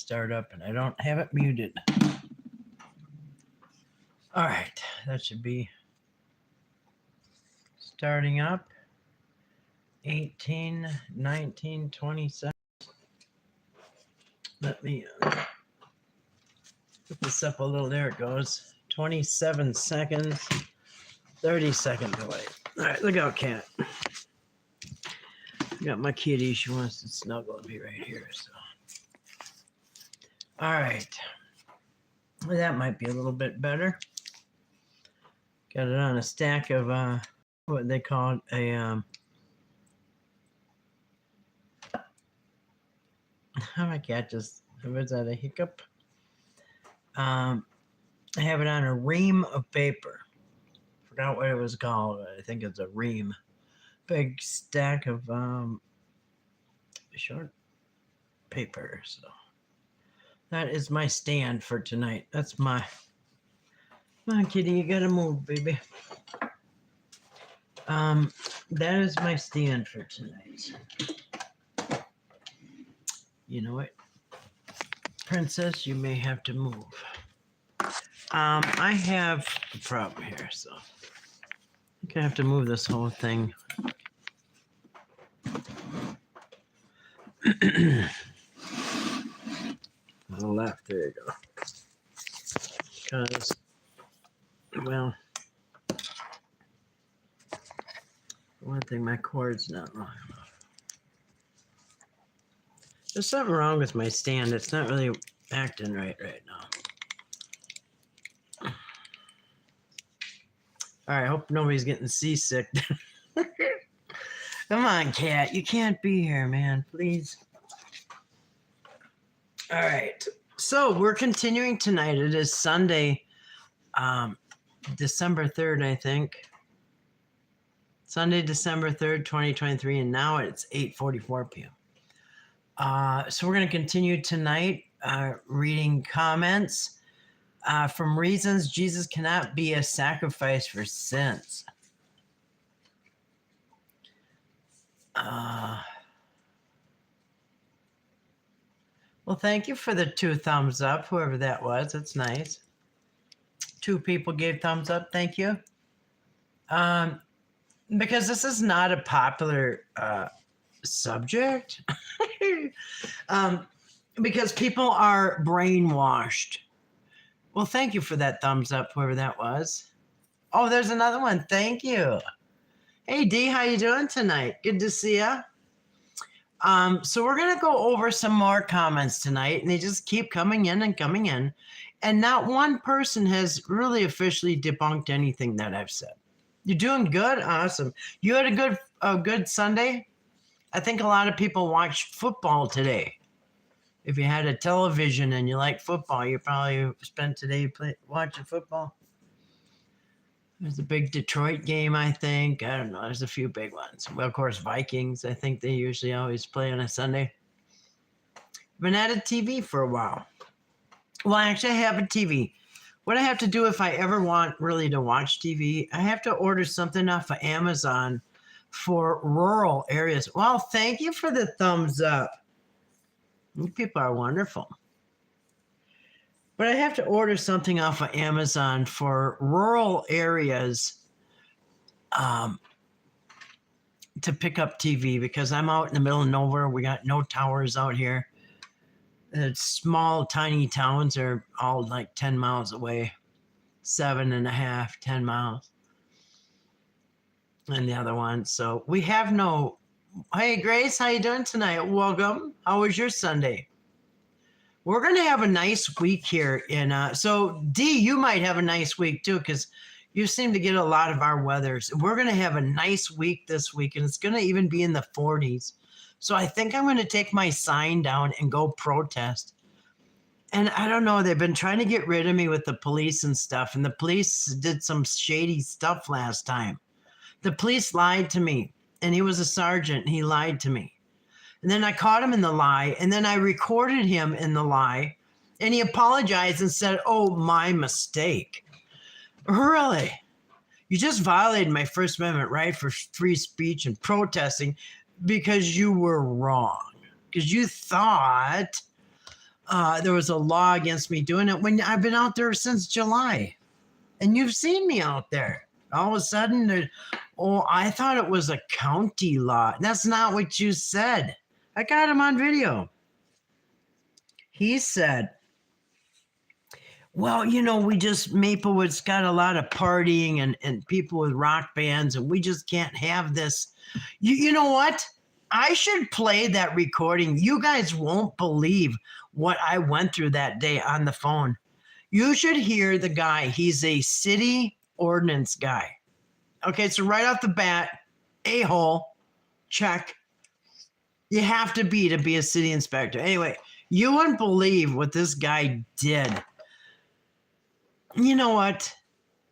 start up and I don't have it muted. All right, that should be starting up. 18, 19, 20 seconds. Let me put this up a little. There it goes. 27 seconds. 30 second delay. All right, look out, cat. Got my kitty. She wants to snuggle up here right here. So, all right. That might be a little bit better. Got it on a stack of what they call a my cat just was that a hiccup? I have it on a ream of paper. Forgot what it was called. I think it's a ream. Big stack of short paper. So that is my stand for tonight. That's my kitty. You gotta move, baby. That is my stand for tonight. You know what, Princess? You may have to move. I have a problem here, so I think I have to move this whole thing. On the left, there you go. Because, well, one thing, my cord's not long enough. There's something wrong with my stand. It's not really acting right now. All right, I hope nobody's getting seasick. Come on, cat. You can't be here, man. Please. All right. So we're continuing tonight. It is Sunday, December 3rd, I think. Sunday, December 3rd, 2023. And now it's 8:44 p.m. So we're going to continue tonight reading comments from Reasons Jesus Cannot Be a Sacrifice for Sins. Well, thank you for the 2 thumbs up, whoever that was. That's nice. 2 people gave thumbs up. Thank you. Because this is not a popular subject. Because people are brainwashed. Well, thank you for that thumbs up, whoever that was. Oh, there's another one. Thank you. Hey, D, how you doing tonight? Good to see you. So we're going to go over some more comments tonight, and they just keep coming in and coming in. And not one person has really officially debunked anything that I've said. You're doing good? Awesome. You had a good Sunday? I think a lot of people watched football today. If you had a television and you like football, you probably spent today watching football. There's a big Detroit game, I think. I don't know. There's a few big ones. Well, of course, Vikings. I think they usually always play on a Sunday. Been at a TV for a while. Well, actually, I have a TV. What I have to do if I ever want really to watch TV, I have to order something off of Amazon for rural areas. Well, thank you for the thumbs up. You people are wonderful. But I have to order something off of Amazon for rural areas to pick up TV because I'm out in the middle of nowhere. We got no towers out here. Small, tiny towns are all like 10 miles away, 7.5, 10 miles. And the other one. So we have no. Hey, Grace, how you doing tonight? Welcome. How was your Sunday? We're going to have a nice week here. So, D, you might have a nice week, too, because you seem to get a lot of our weathers. We're going to have a nice week this week, and it's going to even be in the 40s. So I think I'm going to take my sign down and go protest. And I don't know. They've been trying to get rid of me with the police and stuff, and the police did some shady stuff last time. The police lied to me, and he was a sergeant, and he lied to me. And then I caught him in the lie, and then I recorded him in the lie, and he apologized and said, oh, my mistake. Really? You just violated my First Amendment right for free speech and protesting because you were wrong, because you thought there was a law against me doing it when I've been out there since July. And you've seen me out there. All of a sudden, I thought it was a county law. That's not what you said. I got him on video. He said, well, Maplewood's got a lot of partying and people with rock bands, and we just can't have this. You know what? I should play that recording. You guys won't believe what I went through that day on the phone. You should hear the guy. He's a city ordinance guy. Okay, so right off the bat, a-hole, check. You have to be a city inspector. Anyway, you wouldn't believe what this guy did. You know what?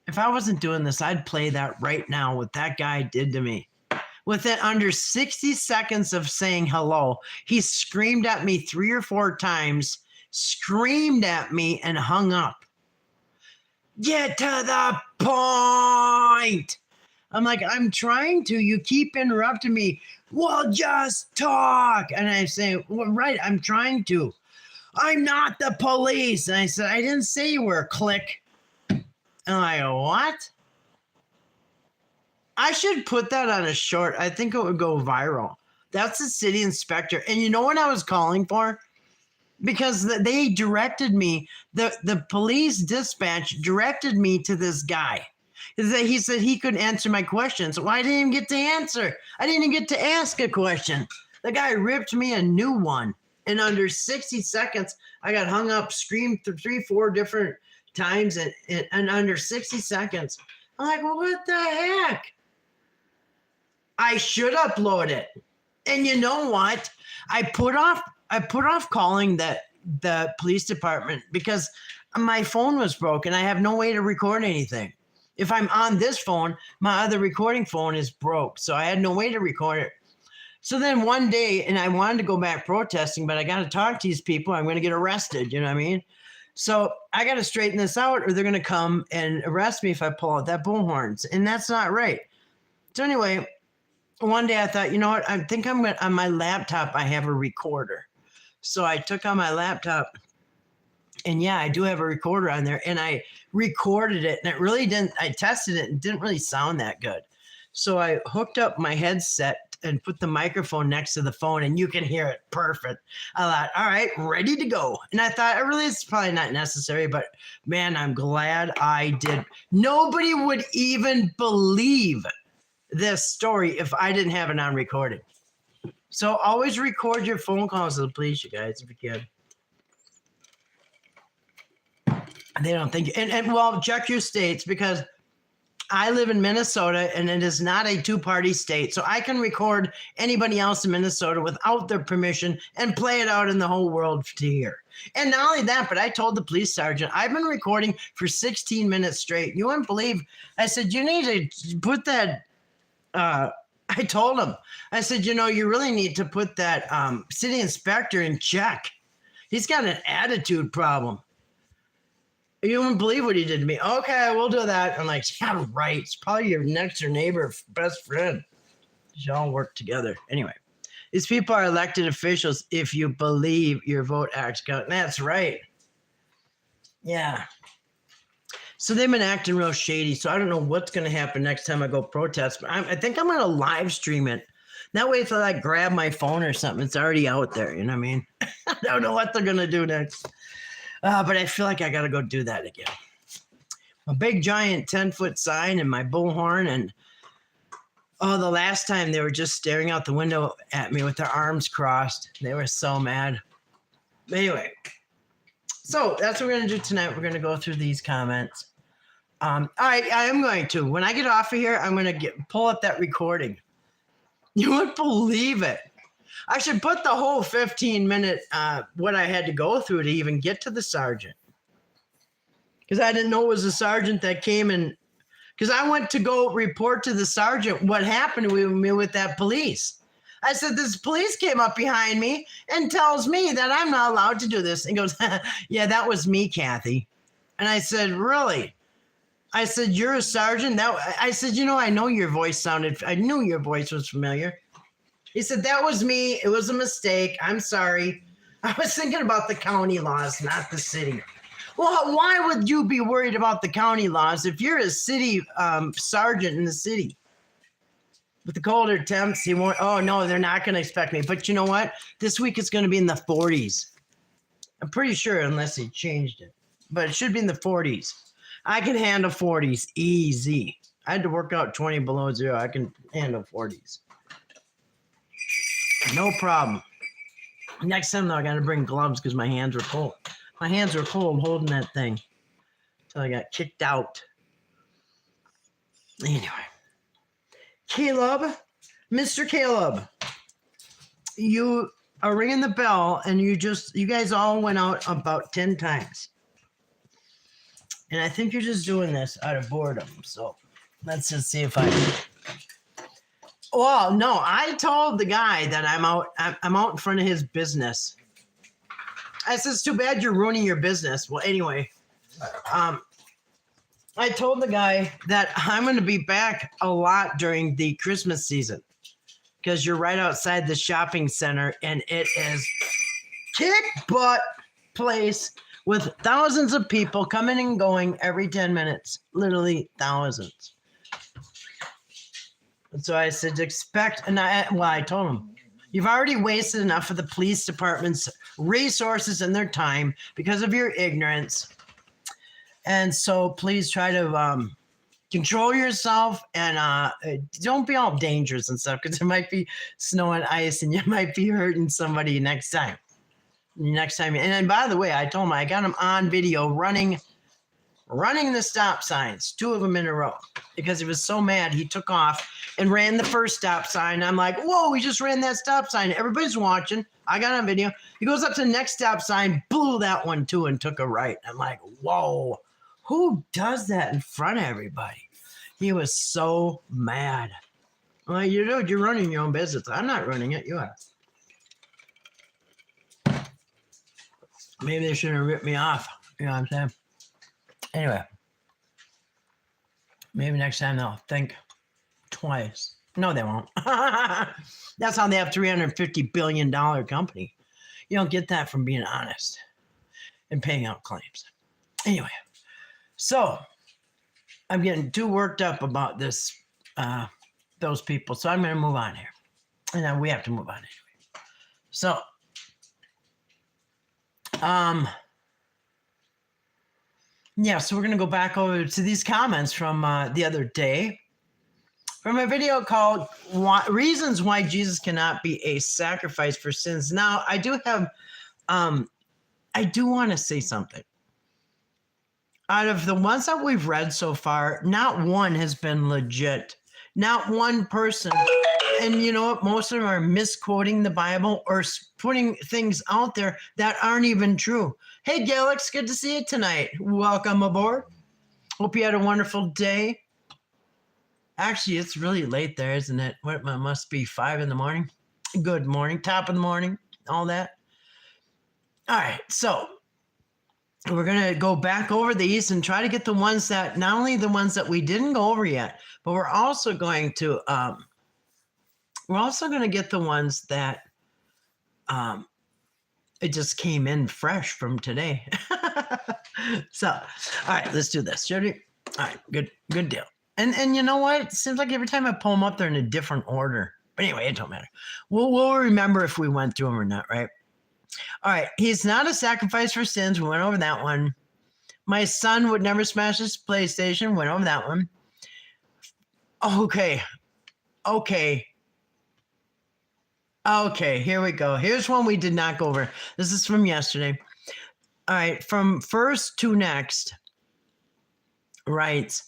If I wasn't doing this, I'd play that right now, what that guy did to me. Within under 60 seconds of saying hello, he screamed at me 3 or 4 times, screamed at me, and hung up. Get to the point. I'm like, I'm trying to. You keep interrupting me. Well, just talk. And I say, well, right, I'm trying to. I'm not the police. And I said, I didn't say you were. Click. And I go, what? I should put that on a short. I think it would go viral. That's the city inspector. And you know what I was calling for? Because they directed me, the police dispatch directed me to this guy. He said he could answer my questions. Well, I didn't even get to answer. I didn't even get to ask a question. The guy ripped me a new one. In under 60 seconds, I got hung up, screamed 3, 4 different times, and under 60 seconds. I'm like, well, what the heck? I should upload it. And you know what? I put off calling the police department because my phone was broken. I have no way to record anything. If I'm on this phone, my other recording phone is broke. So I had no way to record it. So then one day, and I wanted to go back protesting, but I got to talk to these people. I'm going to get arrested. You know what I mean? So I got to straighten this out or they're going to come and arrest me if I pull out that bullhorns. And that's not right. So anyway, one day I thought, you know what? I think I'm going to, on my laptop, I have a recorder. So I took on my laptop and yeah, I do have a recorder on there and I recorded it and it really didn't, I tested it and didn't really sound that good. So I hooked up my headset and put the microphone next to the phone and you can hear it perfect. I thought, all right, ready to go. And I thought, it's probably not necessary, but man, I'm glad I did. Nobody would even believe this story if I didn't have it on recording. So always record your phone calls to the police, you guys, if you can. They don't think, and well, check your states because I live in Minnesota and it is not a 2-party state. So I can record anybody else in Minnesota without their permission and play it out in the whole world to hear. And not only that, but I told the police sergeant, I've been recording for 16 minutes straight. You wouldn't believe, I said, you need to put that, I told him, I said, you really need to put that city inspector in check. He's got an attitude problem. You wouldn't believe what he did to me. Okay, we'll do that. I'm like, yeah, right. It's probably your next door neighbor, best friend. Y'all work together. Anyway, these people are elected officials if you believe your vote acts count. That's right. Yeah. So they've been acting real shady. So I don't know what's going to happen next time I go protest. But I think I'm going to live stream it. That way, if I grab my phone or something, it's already out there. You know what I mean? I don't know what they're going to do next. But I feel like I got to go do that again. A big giant 10-foot sign and my bullhorn. And the last time they were just staring out the window at me with their arms crossed. They were so mad. But anyway, so that's what we're going to do tonight. We're going to go through these comments. I am going to. When I get off of here, I'm going to pull up that recording. You wouldn't believe it. I should put the whole 15-minute what I had to go through to even get to the sergeant. Because I didn't know it was a sergeant that came in. Because I went to go report to the sergeant what happened with that police. I said, this police came up behind me and tells me that I'm not allowed to do this. And goes, yeah, that was me, Kathy. And I said, really? I said, you're a sergeant? I said, I know your voice I knew your voice was familiar. He said, that was me. It was a mistake. I'm sorry. I was thinking about the county laws, not the city. Well, why would you be worried about the county laws if you're a city sergeant in the city? With the colder temps, he won't. Oh no, they're not going to expect me. But you know what? This week it's going to be in the 40s. I'm pretty sure, unless he changed it. But it should be in the 40s. I can handle 40s easy. I had to work out 20 below zero. I can handle 40s. No problem. Next time, though, I got to bring gloves because my hands were cold. My hands were cold holding that thing until I got kicked out. Anyway. Caleb, Mr. Caleb, you are ringing the bell, and you guys all went out about 10 times. And I think you're just doing this out of boredom. So let's just see if I can. Well, no, I told the guy that I'm out in front of his business. I said, it's too bad you're ruining your business. Well, anyway, I told the guy that I'm going to be back a lot during the Christmas season because you're right outside the shopping center, and it is kick butt place with thousands of people coming and going every 10 minutes, literally thousands. And so I said, expect, and I told him, you've already wasted enough of the police department's resources and their time because of your ignorance. And so please try to control yourself and don't be all dangerous and stuff because it might be snow and ice and you might be hurting somebody next time. And then, by the way, I told him I got him on video running the stop signs, 2 of them in a row, because he was so mad he took off and ran the first stop sign. I'm like, whoa, he just ran that stop sign. Everybody's watching. I got on video. He goes up to the next stop sign, blew that one too, and took a right. I'm like, whoa, who does that in front of everybody? He was so mad. Well, you're running your own business. I'm not running it. You are. Maybe they shouldn't have ripped me off. You know what I'm saying? Anyway, maybe next time they'll think twice. No, they won't. That's how they have $350 billion company. You don't get that from being honest and paying out claims. Anyway, so I'm getting too worked up about this, those people. So I'm going to move on here. And then we have to move on anyway. So, yeah, so we're going to go back over to these comments from the other day from a video called Reasons Why Jesus Cannot Be a Sacrifice for Sins. Now, I do want to say something. Out of the ones that we've read so far, not one has been legit. Not one person. And you know what? Most of them are misquoting the Bible or putting things out there that aren't even true. Hey, Galax, good to see you tonight. Welcome aboard. Hope you had a wonderful day. Actually, it's really late there, isn't it? What, it must be 5 in the morning. Good morning. Top of the morning. All that. All right. So we're going to go back over these and try to get the ones that, not only the ones that we didn't go over yet, but we're also going to get the ones that it just came in fresh from today. So, all right, let's do this. All right, good deal. And you know what? It seems like every time I pull them up, they're in a different order. But anyway, it don't matter. We'll remember if we went through them or not, right? All right, he's not a sacrifice for sins. We went over that one. My son would never smash his PlayStation. Went over that one. Okay, here we go. Here's one we did not go over. This is from yesterday. All right, from first to next, writes,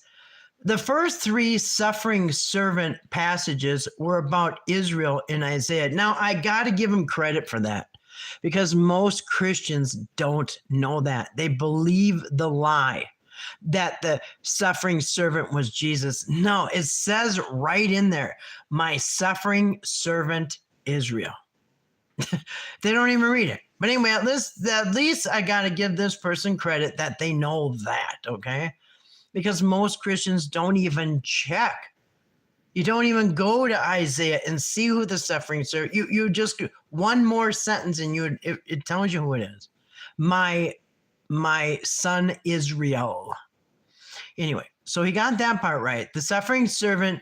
the first 3 suffering servant passages were about Israel in Isaiah. Now, I got to give him credit for that because most Christians don't know that. They believe the lie that the suffering servant was Jesus. No, it says right in there, my suffering servant Israel. They don't even read it. But anyway, at least I got to give this person credit that they know that, okay? Because most Christians don't even check You don't even go to Isaiah and see who the suffering servant. You just one more sentence and it tells you who it is. My son Israel. Anyway, so he got that part right. The suffering servant,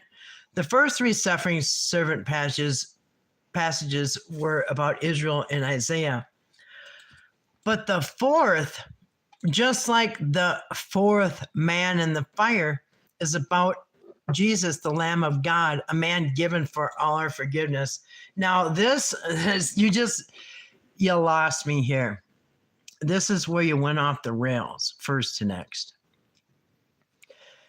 the first three suffering servant passages were about Israel in Isaiah. But the fourth, just like the fourth man in the fire, is about Jesus, the Lamb of God, a man given for all our forgiveness. Now, this is, you lost me here. This is where you went off the rails, first to next.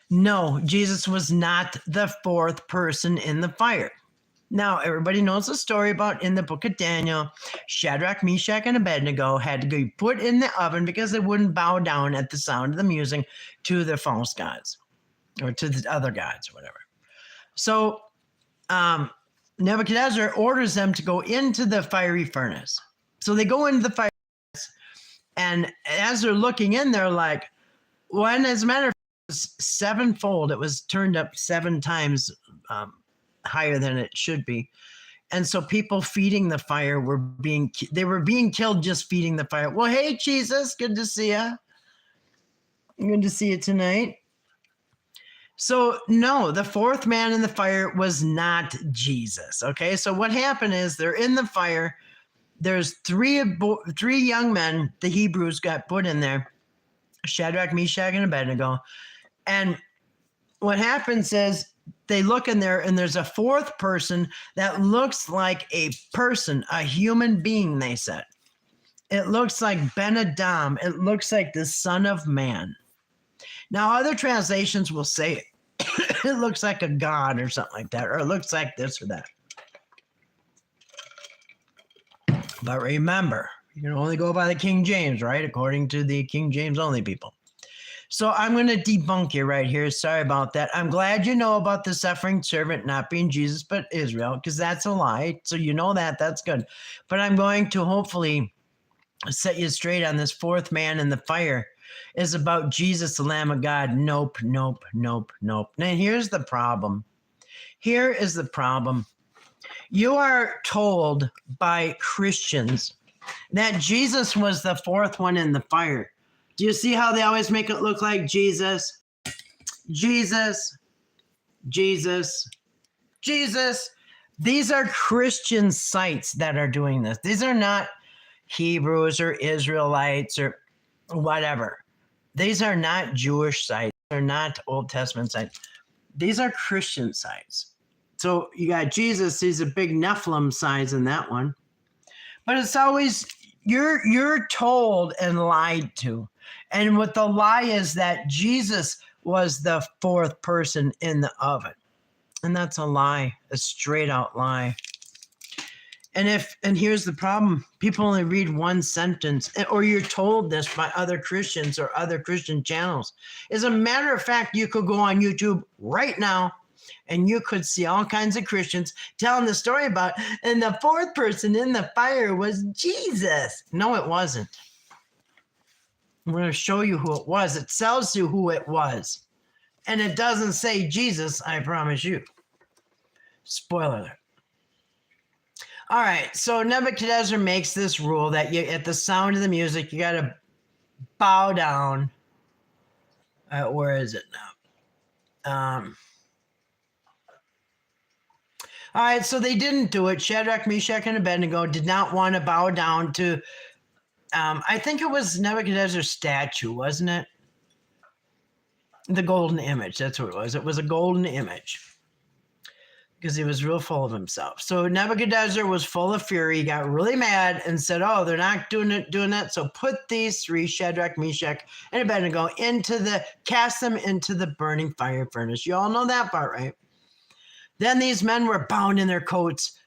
No, Jesus was not the fourth person in the fire. Now, everybody knows the story about in the book of Daniel, Shadrach, Meshach, and Abednego had to be put in the oven because they wouldn't bow down at the sound of the music to the false gods or to the other gods or whatever. So Nebuchadnezzar orders them to go into the fiery furnace. So they go into the fire furnace, and as they're looking in, they're like, well, and as a matter of fact, it was sevenfold. It was turned up 7 times higher than it should be. And so people feeding the fire were being killed just feeding the fire. Well, hey, Jesus, good to see you. Good to see you tonight. So no, the fourth man in the fire was not Jesus. Okay, so what happened is they're in the fire. There's three young men, the Hebrews got put in there, Shadrach, Meshach, and Abednego. And what happens is they look in there and there's a fourth person that looks like a person, a human being, they said. It looks like Ben Adam. It looks like the Son of Man. Now, other translations will say it looks like a god or something like that, or it looks like this or that. But remember, you can only go by the King James, right? According to the King James only people. So I'm going to debunk you right here. Sorry about that. I'm glad you know about the suffering servant not being Jesus, but Israel, because that's a lie. So you know that. That's good. But I'm going to hopefully set you straight on this fourth man in the fire is about Jesus, the Lamb of God. Nope, nope, nope, nope. Now, here's the problem. Here is the problem. You are told by Christians that Jesus was the fourth one in the fire. Do you see how they always make it look like Jesus? Jesus, Jesus, Jesus. These are Christian sites that are doing this. These are not Hebrews or Israelites or whatever. These are not Jewish sites. They're not Old Testament sites. These are Christian sites. So you got Jesus. He's a big Nephilim size in that one. But it's always, you're told and lied to. And what the lie is that Jesus was the fourth person in the oven. And that's a lie, a straight out lie. And here's the problem. People only read one sentence, or you're told this by other Christians or other Christian channels. As a matter of fact, you could go on YouTube right now and you could see all kinds of Christians telling the story about, and the fourth person in the fire was Jesus. No, it wasn't. I'm going to show you who it was. It tells you who it was. And it doesn't say Jesus, I promise you. Spoiler alert. All right, so Nebuchadnezzar makes this rule that you, at the sound of the music, you got to bow down. Where is it now? All right, so they didn't do it. Shadrach, Meshach, and Abednego did not want to bow down to, I think it was Nebuchadnezzar's statue, wasn't it? The golden image, that's what it was. It was a golden image because he was real full of himself. So Nebuchadnezzar was full of fury. He got really mad and said, oh, they're not doing that. So put these three, Shadrach, Meshach, and Abednego, cast them into the burning fire furnace. You all know that part, right? Then these men were bound in their coats,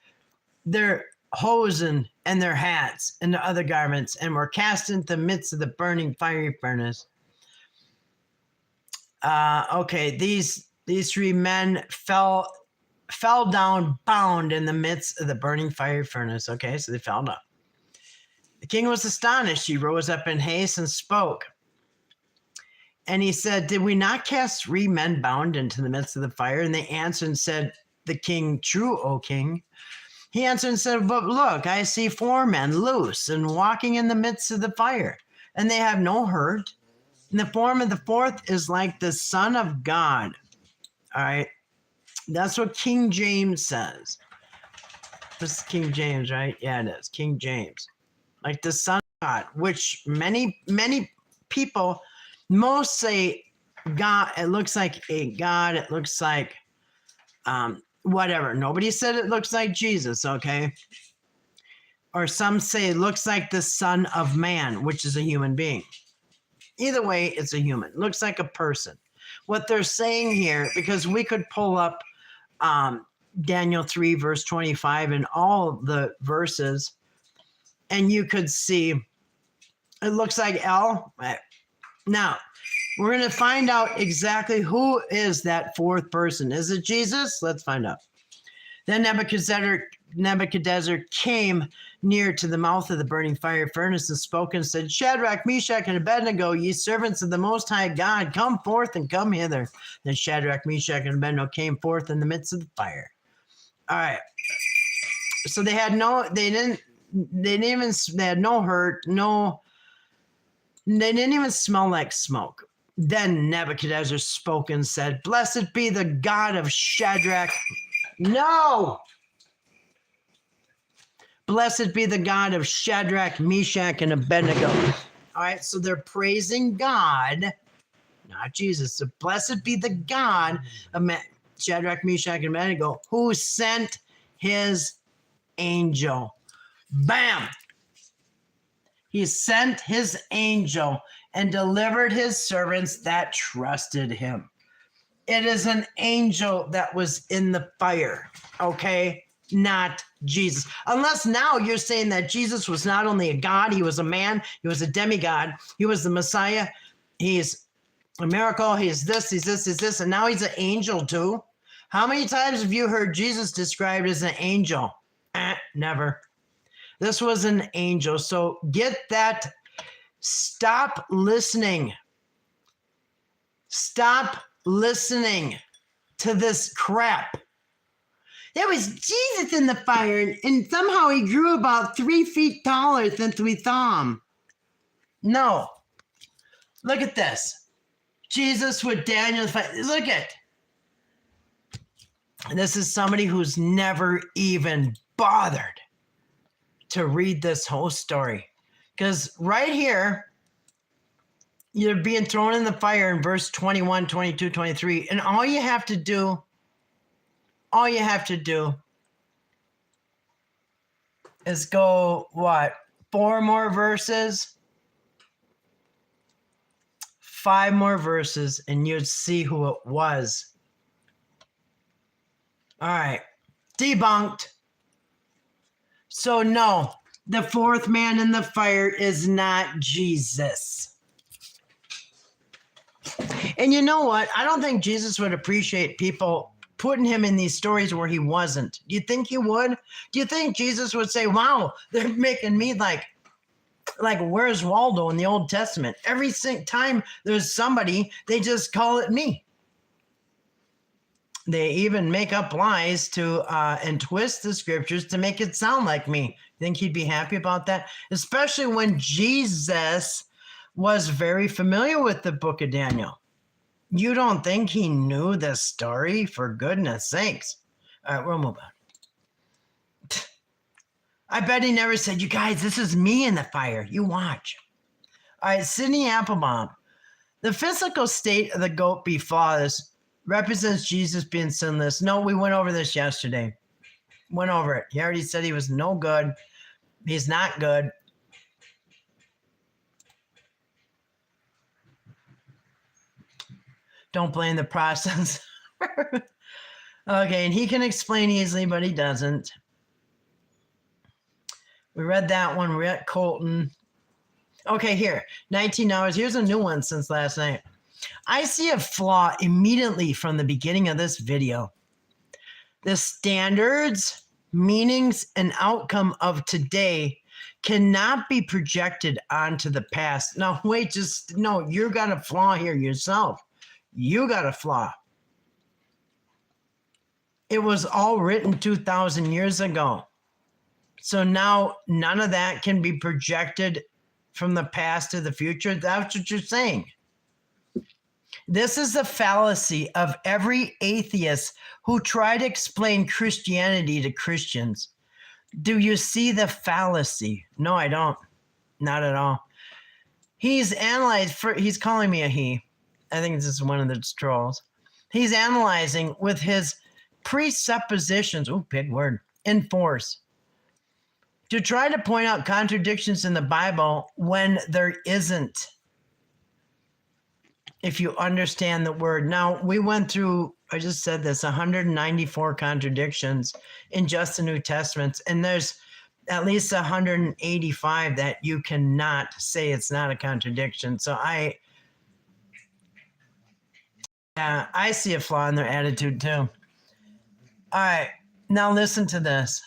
their hosen, and their hats, and their other garments, and were cast into the midst of the burning fiery furnace. Okay, these three men fell down bound in the midst of the burning fiery furnace. Okay, so they fell down. The king was astonished. He rose up in haste and spoke. And he said, did we not cast 3 men bound into the midst of the fire? And they answered and said, the king true, O king? He answered and said, but look, I see 4 men loose and walking in the midst of the fire, and they have no hurt. And the form of the 4th is like the Son of God. All right. That's what King James says. This is King James, right? Yeah, it is. King James. Like the Son of God, which many people, most say God. It looks like a God. It looks like whatever. Nobody said it looks like Jesus, okay? Or some say it looks like the Son of Man, which is a human being. Either way, it's a human. Looks like a person. What they're saying here, because we could pull up Daniel 3, verse 25 and all the verses, and you could see it looks like El. Now, we're going to find out exactly who is that 4th person. Is it Jesus? Let's find out. Then Nebuchadnezzar came near to the mouth of the burning fire furnace and spoke and said, Shadrach, Meshach, and Abednego, ye servants of the Most High God, come forth and come hither. Then Shadrach, Meshach, and Abednego came forth in the midst of the fire. All right. So they had no hurt, they didn't even smell like smoke. Then Nebuchadnezzar spoke and said, Blessed be the God of Shadrach. No! Blessed be the God of Shadrach, Meshach, and Abednego. All right, so they're praising God, not Jesus. So blessed be the God of Shadrach, Meshach, and Abednego, who sent his angel. Bam! He sent his angel and delivered his servants that trusted him. It is an angel that was in the fire, okay? Not Jesus. Unless now you're saying that Jesus was not only a God, he was a man, he was a demigod, he was the Messiah, he's a miracle, he's this, and now he's an angel too. How many times have you heard Jesus described as an angel? Never. This was an angel. So get that. Stop listening. Stop listening to this crap. There was Jesus in the fire, and somehow he grew about 3 feet taller since we saw him. No. Look at this. Jesus with Daniel. Look at. This is somebody who's never even bothered to read this whole story. Because right here, you're being thrown in the fire in verse 21, 22, 23. And all you have to do is go, 4 more verses? 5 more verses, and you'd see who it was. All right. Debunked. So no, the 4th man in the fire is not Jesus. And you know what? I don't think Jesus would appreciate people putting him in these stories where he wasn't. Do you think he would? Do you think Jesus would say, wow, they're making me like where's Waldo in the Old Testament? Every time there's somebody, they just call it me. They even make up lies to and twist the scriptures to make it sound like me. Think he'd be happy about that? Especially when Jesus was very familiar with the book of Daniel. You don't think he knew this story? For goodness sakes. All right, we'll move on. I bet he never said, you guys, this is me in the fire. You watch. All right, Sydney Applebaum. The physical state of the goat be flawless represents Jesus being sinless. No, we went over this yesterday. Went over it. He already said he was no good. He's not good. Don't blame the process. Okay, and he can explain easily, but he doesn't. We read that one. We're at Colton. Okay, here. 19 hours. Here's a new one since last night. I see a flaw immediately from the beginning of this video. The standards, meanings, and outcome of today cannot be projected onto the past. Now, wait, no, you got a flaw here yourself. You got a flaw. It was all written 2,000 years ago. So now none of that can be projected from the past to the future. That's what you're saying. This is the fallacy of every atheist who try to explain Christianity to Christians. Do you see the fallacy? No, I don't. Not at all. He's calling me a he. I think this is one of the trolls. He's analyzing with his presuppositions, big word, in force, to try to point out contradictions in the Bible when there isn't. If you understand the word. Now, we went through, I just said this, 194 contradictions in just the New Testament, and there's at least 185 that you cannot say it's not a contradiction. So I see a flaw in their attitude too. All right, now listen to this.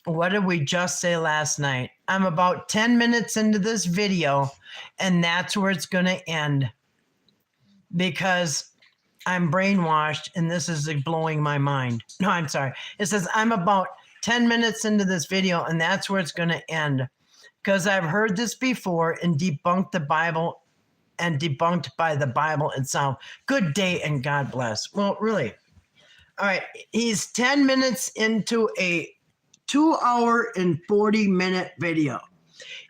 What did we just say last night? I'm about 10 minutes into this video, and that's where it's going to end because I'm brainwashed, and this is blowing my mind. No, I'm sorry. It says I'm about 10 minutes into this video, and that's where it's going to end because I've heard this before and debunked the Bible and debunked by the Bible itself. Good day and God bless. Well, really. All right. He's 10 minutes into a 2-hour and 40-minute video.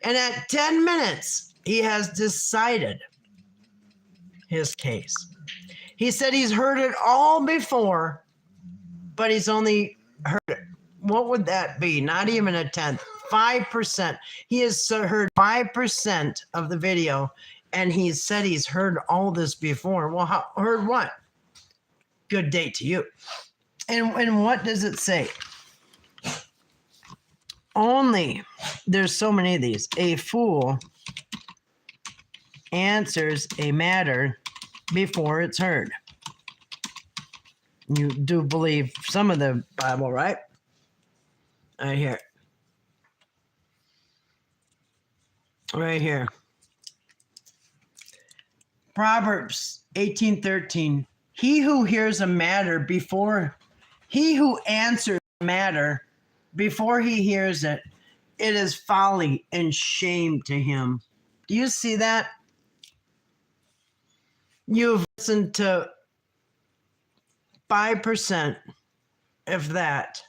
And at 10 minutes, he has decided his case. He said he's heard it all before, but he's only heard it. What would that be? Not even a tenth. 5%. He has heard 5% of the video, and he said he's heard all this before. Well, heard what? Good day to you. And what does it say? Only, there's so many of these. A fool answers a matter before it's heard. You do believe some of the Bible, right? Right here. Right here. Proverbs 18:13. He who hears a matter he who answers a matter before he hears it, it is folly and shame to him. Do you see that? You've listened to 5%, if that,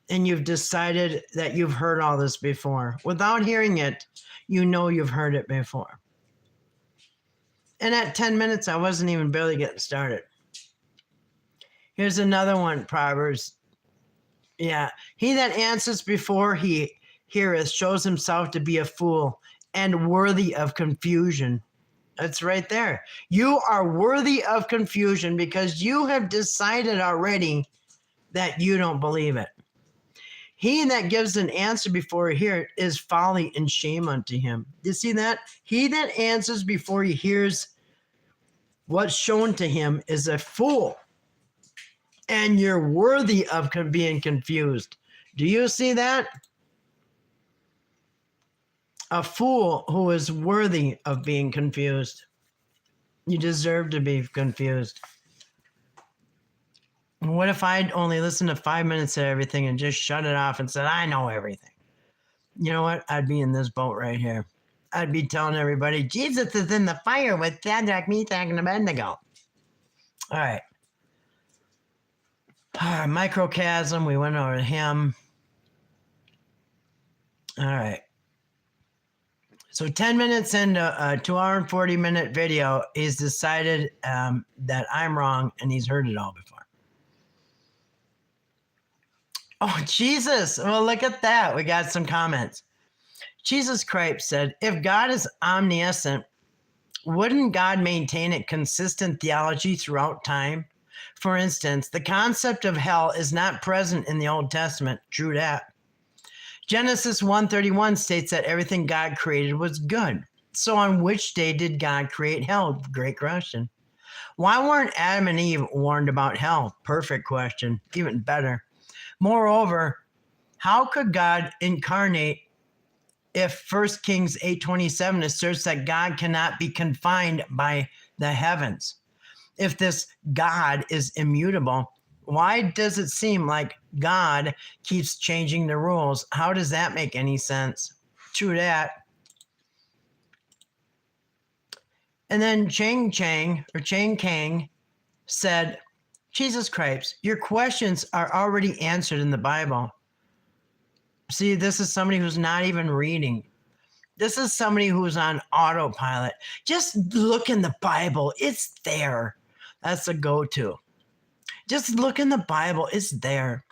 and you've decided that you've heard all this before. Without hearing it, you know you've heard it before. And at 10 minutes, I wasn't even barely getting started. Here's another one, Proverbs. Yeah. He that answers before he heareth shows himself to be a fool and worthy of confusion. That's right there. You are worthy of confusion because you have decided already that you don't believe it. He that gives an answer before he hears it is folly and shame unto him. You see that? He that answers before he hears what's shown to him is a fool. And you're worthy of being confused. Do you see that? A fool who is worthy of being confused. You deserve to be confused. What if I'd only listened to 5 minutes of everything and just shut it off and said, I know everything? You know what? I'd be in this boat right here. I'd be telling everybody, Jesus is in the fire with Shadrach, Meshach, and Abednego. All right. Microchasm, we went over to him. All right. So 10 minutes into a 2-hour and 40-minute video, he's decided that I'm wrong and he's heard it all before. Oh, Jesus. Well, look at that. We got some comments. Jesus Christ said, if God is omniscient, wouldn't God maintain a consistent theology throughout time? For instance, the concept of hell is not present in the Old Testament. True that. Genesis 1:31 states that everything God created was good. So on which day did God create hell? Great question. Why weren't Adam and Eve warned about hell? Perfect question. Even better. Moreover, how could God incarnate if 1 Kings 8:27 asserts that God cannot be confined by the heavens? If this God is immutable, Why does it seem like God keeps changing the rules? How does that make any sense? True that. And then Chang Kang said, Jesus Christ, your questions are already answered in the Bible. See, this is somebody who's not even reading. This is somebody who's on autopilot. Just look in the Bible. It's there. That's a go-to. Just look in the Bible. It's there.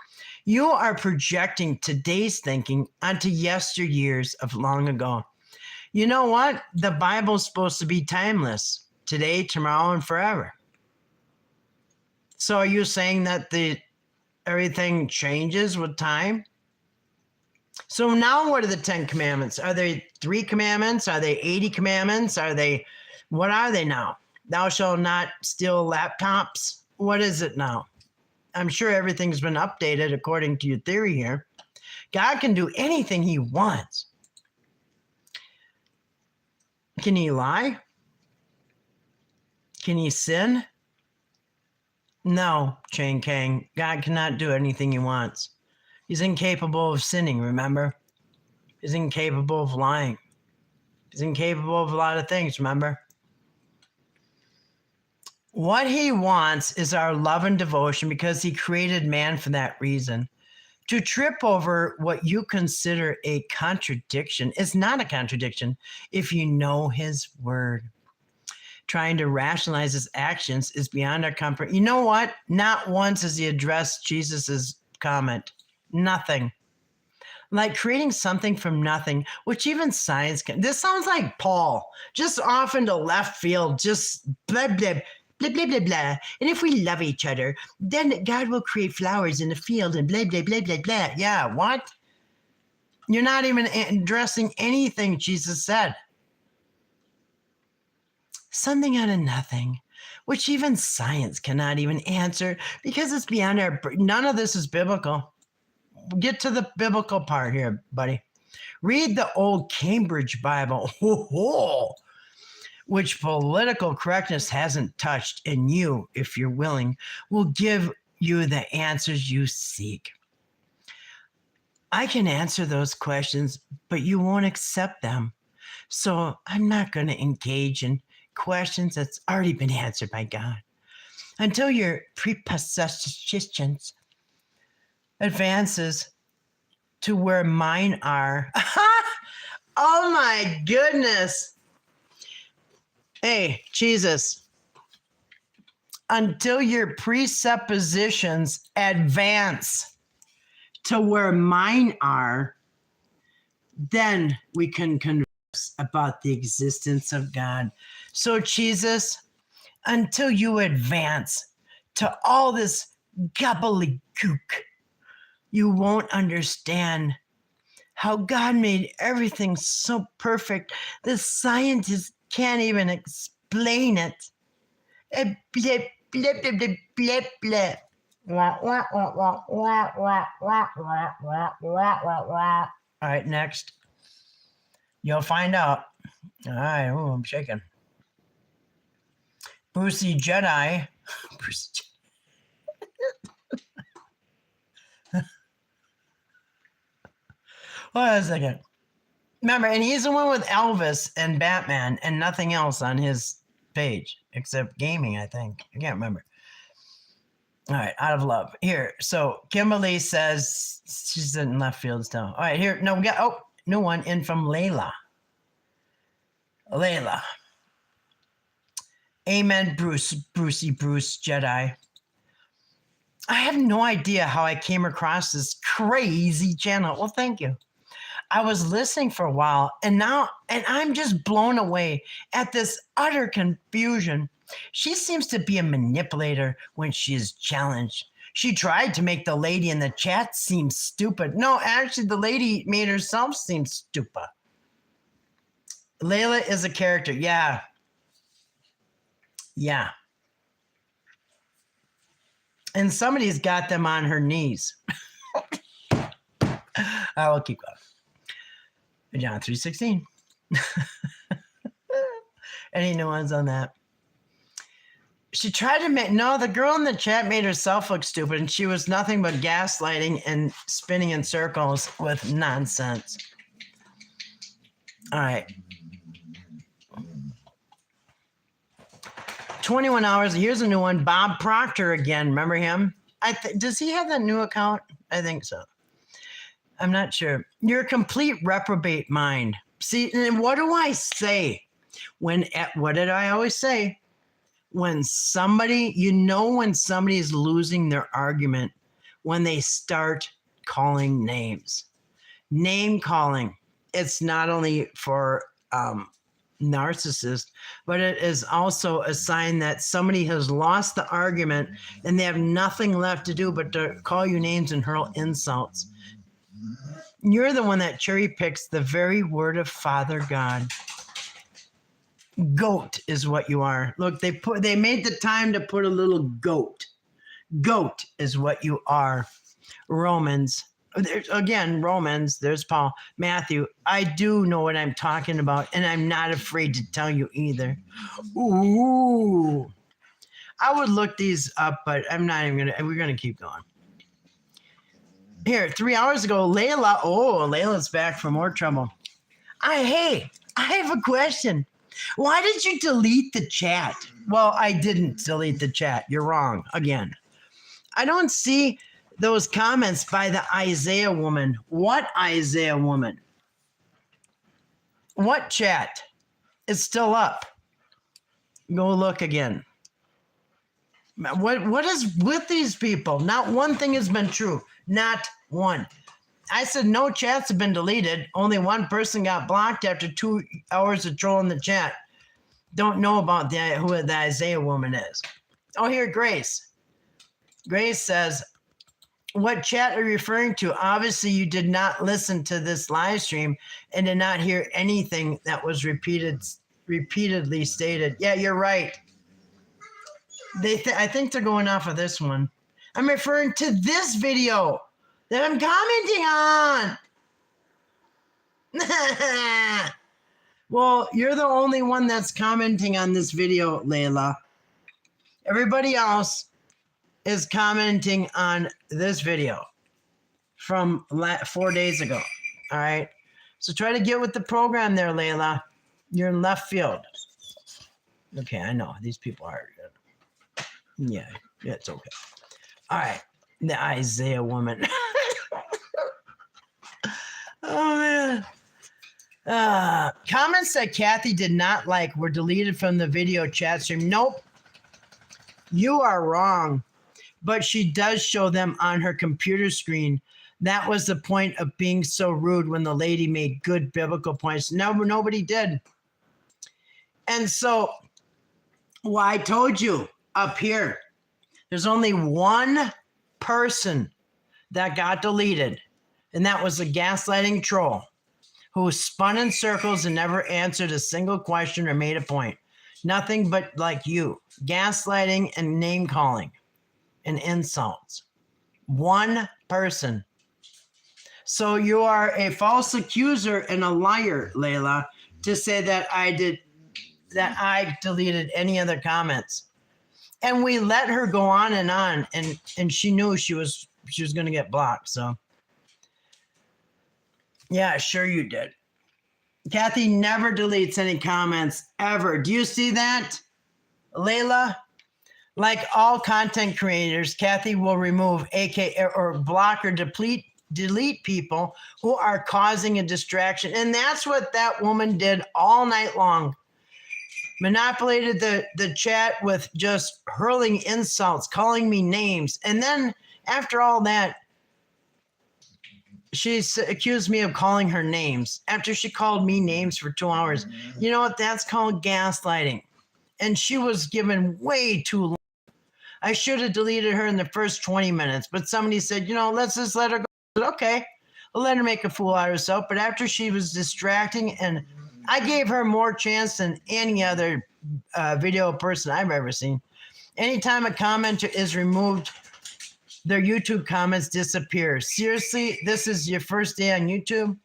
You are projecting today's thinking onto yesteryears of long ago. You know what? The Bible's supposed to be timeless. Today, tomorrow, and forever. So are you saying that everything changes with time? So now what are the 10 commandments? Are they 3 commandments? Are they 80 commandments? What are they now? Thou shalt not steal laptops. What is it now? I'm sure everything's been updated according to your theory here. God can do anything he wants. Can he lie? Can he sin? No, Chang Kang. God cannot do anything he wants. He's incapable of sinning, remember? He's incapable of lying. He's incapable of a lot of things, remember? What he wants is our love and devotion because he created man for that reason. To trip over what you consider a contradiction is not a contradiction if you know his word. Trying to rationalize his actions is beyond our comfort. You know what? Not once has he addressed Jesus's comment. Nothing. Like creating something from nothing, which even science can. This sounds like Paul, just off into left field, just blah, blah, blah, blah, blah, blah. And if we love each other, then God will create flowers in the field and blah, blah, blah, blah, blah. Yeah, what? You're not even addressing anything Jesus said. Something out of nothing, which even science cannot even answer because it's beyond our. None of this is biblical. Get to the biblical part here, buddy. Read the old Cambridge Bible, which political correctness hasn't touched, and you, if you're willing, will give you the answers you seek. I can answer those questions, but you won't accept them. So I'm not going to engage in questions that's already been answered by God. Until your presuppositions advances to where mine are. Oh my goodness. Hey, Jesus. Until your presuppositions advance to where mine are, then we can converse about the existence of God. So, Jesus, until you advance to all this gobbledygook, you won't understand how God made everything so perfect. The scientists can't even explain it. Blip, blip, blip, blip, blip, blip. All right, next. You'll find out. All right, ooh, I'm shaking. Brucey Jedi. Hold on a second. Remember, and he's the one with Elvis and Batman and nothing else on his page except gaming, I think. I can't remember. All right, out of love. Here, so Kimberly says she's in left field still. All right, here, no, we got, new one in from Layla. Layla. Amen, Brucey Jedi. I have no idea how I came across this crazy channel. Well, thank you. I was listening for a while, and I'm just blown away at this utter confusion. She seems to be a manipulator when she is challenged. She tried to make the lady in the chat seem stupid. No, actually, the lady made herself seem stupid. Layla is a character. Yeah. And somebody's got them on her knees. I will keep going. John 3:16. Any nuance on that? She tried to make, no, the girl in the chat made herself look stupid, and she was nothing but gaslighting and spinning in circles with nonsense. All right. 21 hours. Here's a new one. Bob Proctor again. Remember him? Does he have that new account? I think so. I'm not sure. You're a complete reprobate mind. See, and what do I say? What did I always say? When somebody, when somebody is losing their argument, when they start calling names. Name calling. It's not only for narcissists, but it is also a sign that somebody has lost the argument and they have nothing left to do but to call you names and hurl insults. You're the one that cherry picks the very word of Father God. Goat is what you are. Look, they made the time to put a little goat. Goat is what you are. Romans. Romans, there's Paul. Matthew, I do know what I'm talking about, and I'm not afraid to tell you either. Ooh. I would look these up, but I'm not even we're going to keep going. Here, 3 hours ago, Layla. Oh, Layla's back for more trouble. I have a question. Why did you delete the chat? Well, I didn't delete the chat. You're wrong again. I don't see those comments by the Isaiah woman. What Isaiah woman? What chat? It's still up. Go look again. What is with these people? Not one thing has been true. Not one. I said no chats have been deleted. Only one person got blocked after 2 hours of trolling the chat. Don't know about who the Isaiah woman is. Oh, here, Grace. Grace says, what chat are you referring to? Obviously, you did not listen to this live stream and did not hear anything that was repeatedly stated. Yeah, you're right. I think they're going off of this one. I'm referring to this video that I'm commenting on. Well, you're the only one that's commenting on this video, Layla. Everybody else is commenting on this video from 4 days ago. All right. So try to get with the program there, Layla. You're in left field. Okay, I know. These people are. Yeah, it's okay. All right. The Isaiah woman. Oh, man. Comments that Kathy did not like were deleted from the video chat stream. Nope. You are wrong. But she does show them on her computer screen. That was the point of being so rude when the lady made good biblical points. No, nobody did. And so, well, I told you up here, there's only one person that got deleted, and that was a gaslighting troll who spun in circles and never answered a single question or made a point. Nothing but like you, gaslighting and name calling and insults. One person. So you are a false accuser and a liar, Layla, to say that I deleted any other comments. And we let her go on, and she knew she was going to get blocked. So yeah, sure you did. Kathy never deletes any comments ever. Do you see that, Layla? Like all content creators, Kathy will remove, or block or delete people who are causing a distraction. And that's what that woman did all night long. Manipulated the chat with just hurling insults, calling me names. And then after all that, she accused me of calling her names after she called me names for 2 hours. You know what? That's called gaslighting. And she was given way too long. I should have deleted her in the first 20 minutes, but somebody said, let's just let her go. I said, okay, I'll let her make a fool out of herself. But after she was distracting, and I gave her more chance than any other video person I've ever seen. Anytime a commenter is removed, their YouTube comments disappear. Seriously, this is your first day on YouTube?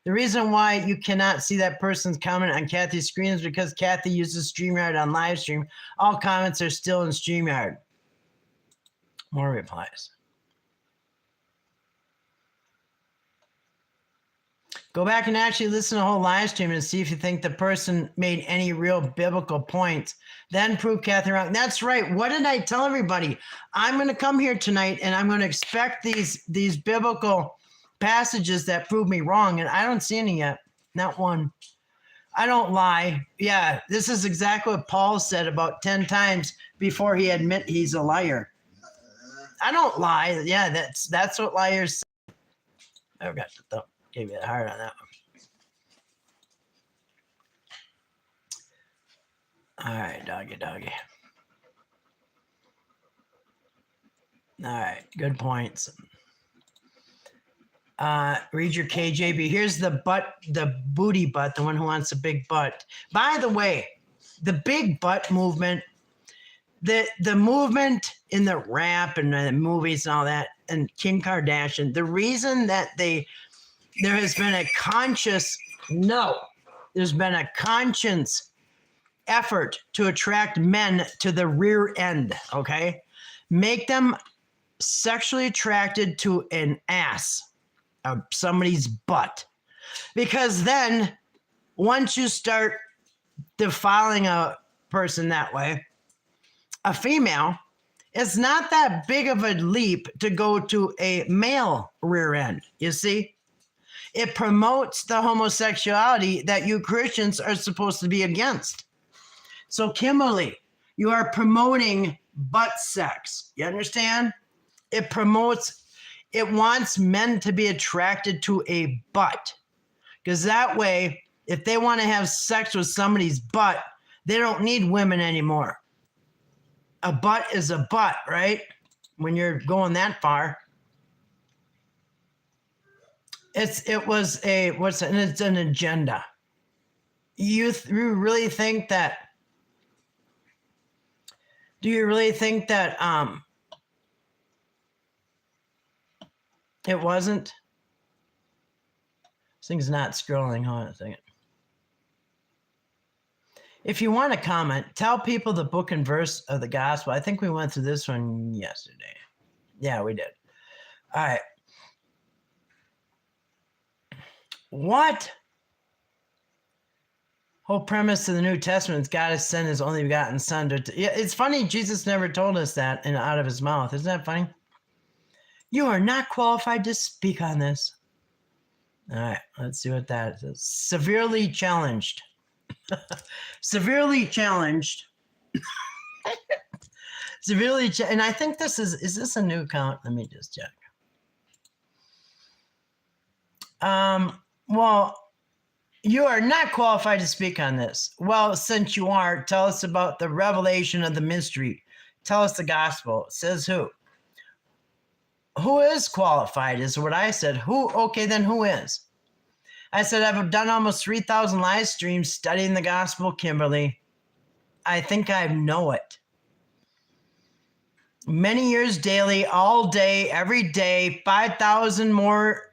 The reason why you cannot see that person's comment on Kathy's screen is because Kathy uses StreamYard on live stream. All comments are still in StreamYard. More replies. Go back and actually listen to the whole live stream and see if you think the person made any real biblical points. Then prove Kathy wrong. That's right. What did I tell everybody? I'm going to come here tonight and I'm going to expect these biblical passages that prove me wrong. And I don't see any yet. Not one. I don't lie. Yeah, this is exactly what Paul said about 10 times before he admit he's a liar. I don't lie. Yeah, that's what liars say. I forgot to give you a heart on that one. All right, doggy. All right, good points. Read your KJB. Here's the booty butt, the one who wants a big butt. By the way, the big butt movement, the movement in the rap and the movies and all that, and Kim Kardashian, the reason that there's been a conscious effort to attract men to the rear end, okay? Make them sexually attracted to an ass. Somebody's butt, because then once you start defiling a person that way, a female, it's not that big of a leap to go to a male rear end. You see, it promotes the homosexuality that you Christians are supposed to be against. So Kimberly, you are promoting butt sex. You understand? It wants men to be attracted to a butt, because that way, if they want to have sex with somebody's butt, they don't need women anymore. A butt is a butt, right? When you're going that far. It's an agenda. You really think that? Do you really think that it wasn't? This thing's not scrolling. Hold on a second. If you want to comment, tell people the book and verse of the gospel. I think we went through this one yesterday. Yeah, we did. All right. What? Whole premise of the New Testament is God has sent his only begotten son to. Yeah, it's funny. Jesus never told us that out of his mouth. Isn't that funny? You are not qualified to speak on this. All right, let's see what that is. Severely challenged. Severely challenged. And I think this is this a new account? Let me just check. Well, you are not qualified to speak on this. Well, since you are, tell us about the revelation of the mystery. Tell us the gospel. It says who? Who is qualified is what I said. Who? Okay, then who is? I said, I've done almost 3,000 live streams studying the gospel, Kimberly. I think I know it. Many years daily, all day, every day, 5,000 more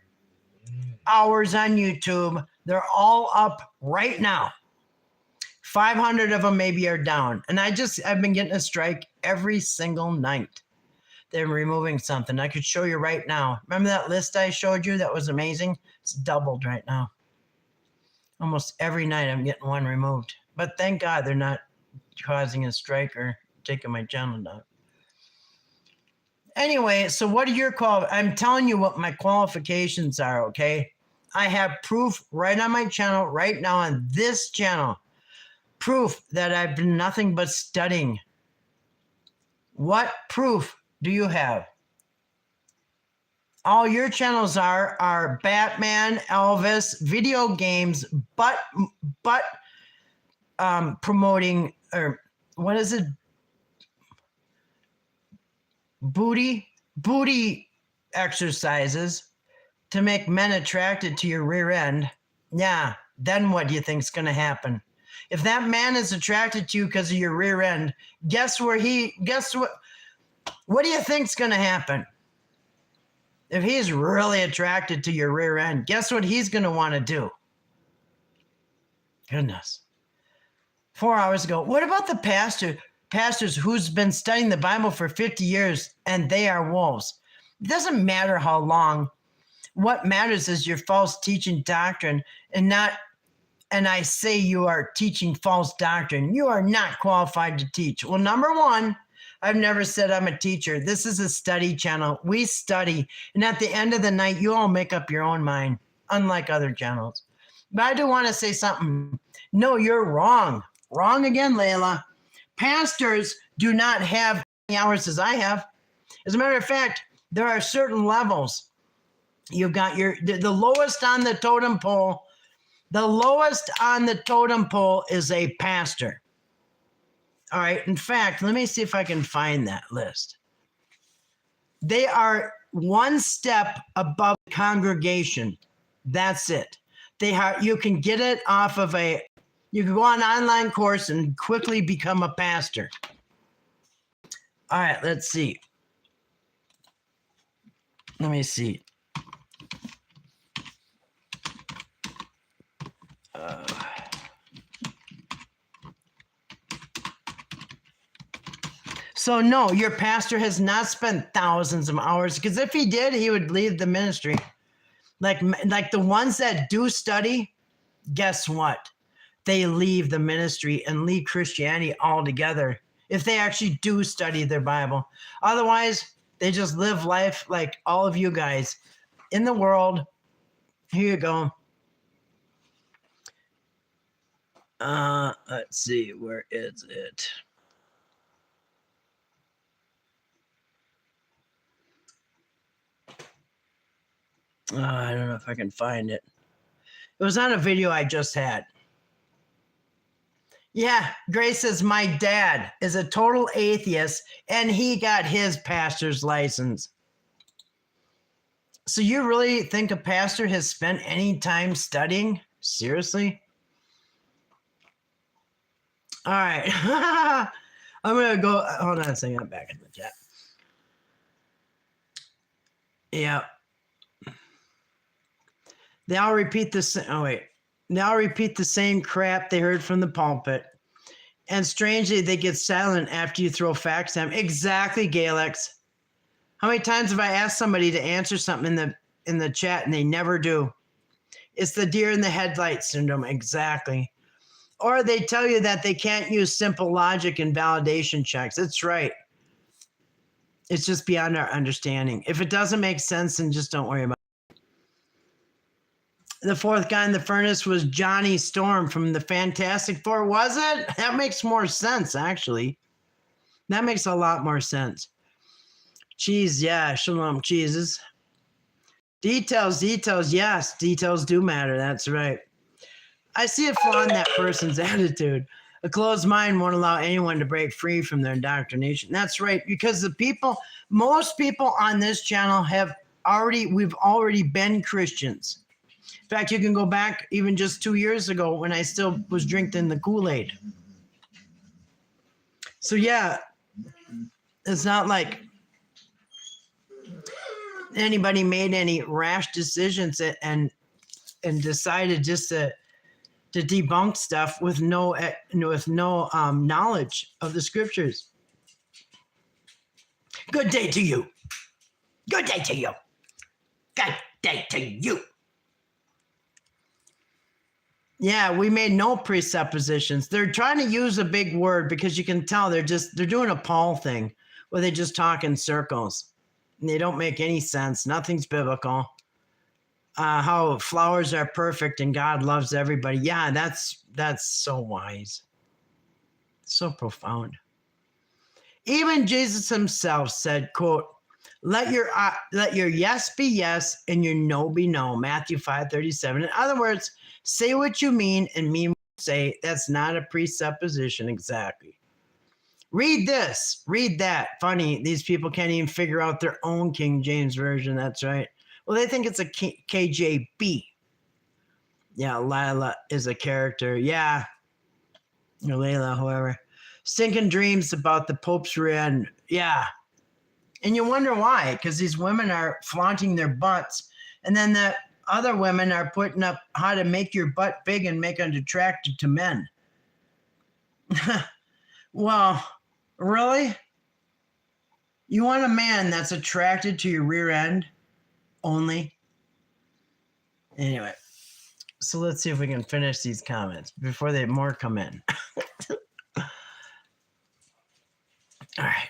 hours on YouTube. They're all up right now. 500 of them maybe are down. And I've been getting a strike every single night. They're removing something. I could show you right now. Remember that list I showed you? That was amazing. It's doubled right now. Almost every night I'm getting one removed. But thank God they're not causing a strike or taking my channel down. Anyway, so what are your I'm telling you what my qualifications are, okay? I have proof right on my channel, right now on this channel. Proof that I've been nothing but studying. What proof do you have? All your channels are Batman, Elvis, video games, but promoting, or what is it? Booty exercises to make men attracted to your rear end. Yeah, then what do you think's going to happen? If that man is attracted to you because of your rear end, guess what? What do you think's going to happen? If he's really attracted to your rear end, guess what he's going to want to do? Goodness. 4 hours ago. What about the pastors who's been studying the Bible for 50 years and they are wolves? It doesn't matter how long. What matters is your false teaching doctrine and I say you are teaching false doctrine. You are not qualified to teach. Well, number one, I've never said I'm a teacher. This is a study channel. We study. And at the end of the night, you all make up your own mind, unlike other channels. But I do want to say something. No, you're wrong. Wrong again, Layla. Pastors do not have as many hours as I have. As a matter of fact, there are certain levels. You've got the lowest on the totem pole. The lowest on the totem pole is a pastor. All right. In fact, let me see if I can find that list. They are one step above congregation. That's it. You can get it off of you can go on an online course and quickly become a pastor. All right, let's see. Let me see. So no, your pastor has not spent thousands of hours, because if he did, he would leave the ministry. Like the ones that do study, guess what? They leave the ministry and leave Christianity altogether if they actually do study their Bible. Otherwise, they just live life like all of you guys in the world. Here you go. Let's see, where is it? I don't know if I can find it. It was on a video I just had. Yeah, Grace says, my dad is a total atheist and he got his pastor's license. So you really think a pastor has spent any time studying? Seriously? All right. I'm going to go. Hold on a second. I'm back in the chat. Yeah. They all repeat this. Oh, wait. They all repeat the same crap they heard from the pulpit. And strangely, they get silent after you throw facts at them. Exactly, Galex. How many times have I asked somebody to answer something in the chat and they never do? It's the deer in the headlights syndrome. Exactly. Or they tell you that they can't use simple logic and validation checks. That's right. It's just beyond our understanding. If it doesn't make sense, then just don't worry about it. The fourth guy in the furnace was Johnny Storm from the Fantastic Four. Was it? That makes more sense, actually. That makes a lot more sense. Cheese, yeah. Shalom, cheeses. Details, yes. Details do matter. That's right. I see a flaw in that person's attitude. A closed mind won't allow anyone to break free from their indoctrination. That's right, because most people on this channel we've already been Christians. In fact, you can go back even just 2 years ago when I still was drinking the Kool-Aid. So yeah, it's not like anybody made any rash decisions and decided just to debunk stuff with no knowledge of the scriptures. Good day to you. Good day to you. Good day to you. Yeah, we made no presuppositions. They're trying to use a big word because you can tell they're doing a Paul thing where they just talk in circles and they don't make any sense. Nothing's biblical. How flowers are perfect and God loves everybody. Yeah, that's so wise. So profound. Even Jesus himself said, quote, let your yes be yes and your no be no. Matthew 5:37. In other words, say what you mean and mean what you say. That's not a presupposition. Exactly. Read this, read that. Funny, these people can't even figure out their own King James version. That's right. Well, they think it's a KJB. Yeah, Lila is a character. Yeah. Or Layla, whoever. Stinking dreams about the Pope's rear end. Yeah. And you wonder why, because these women are flaunting their butts, and then the other women are putting up how to make your butt big and make it attractive to men. Well, really? You want a man that's attracted to your rear end only? Anyway, so let's see if we can finish these comments before more come in. All right.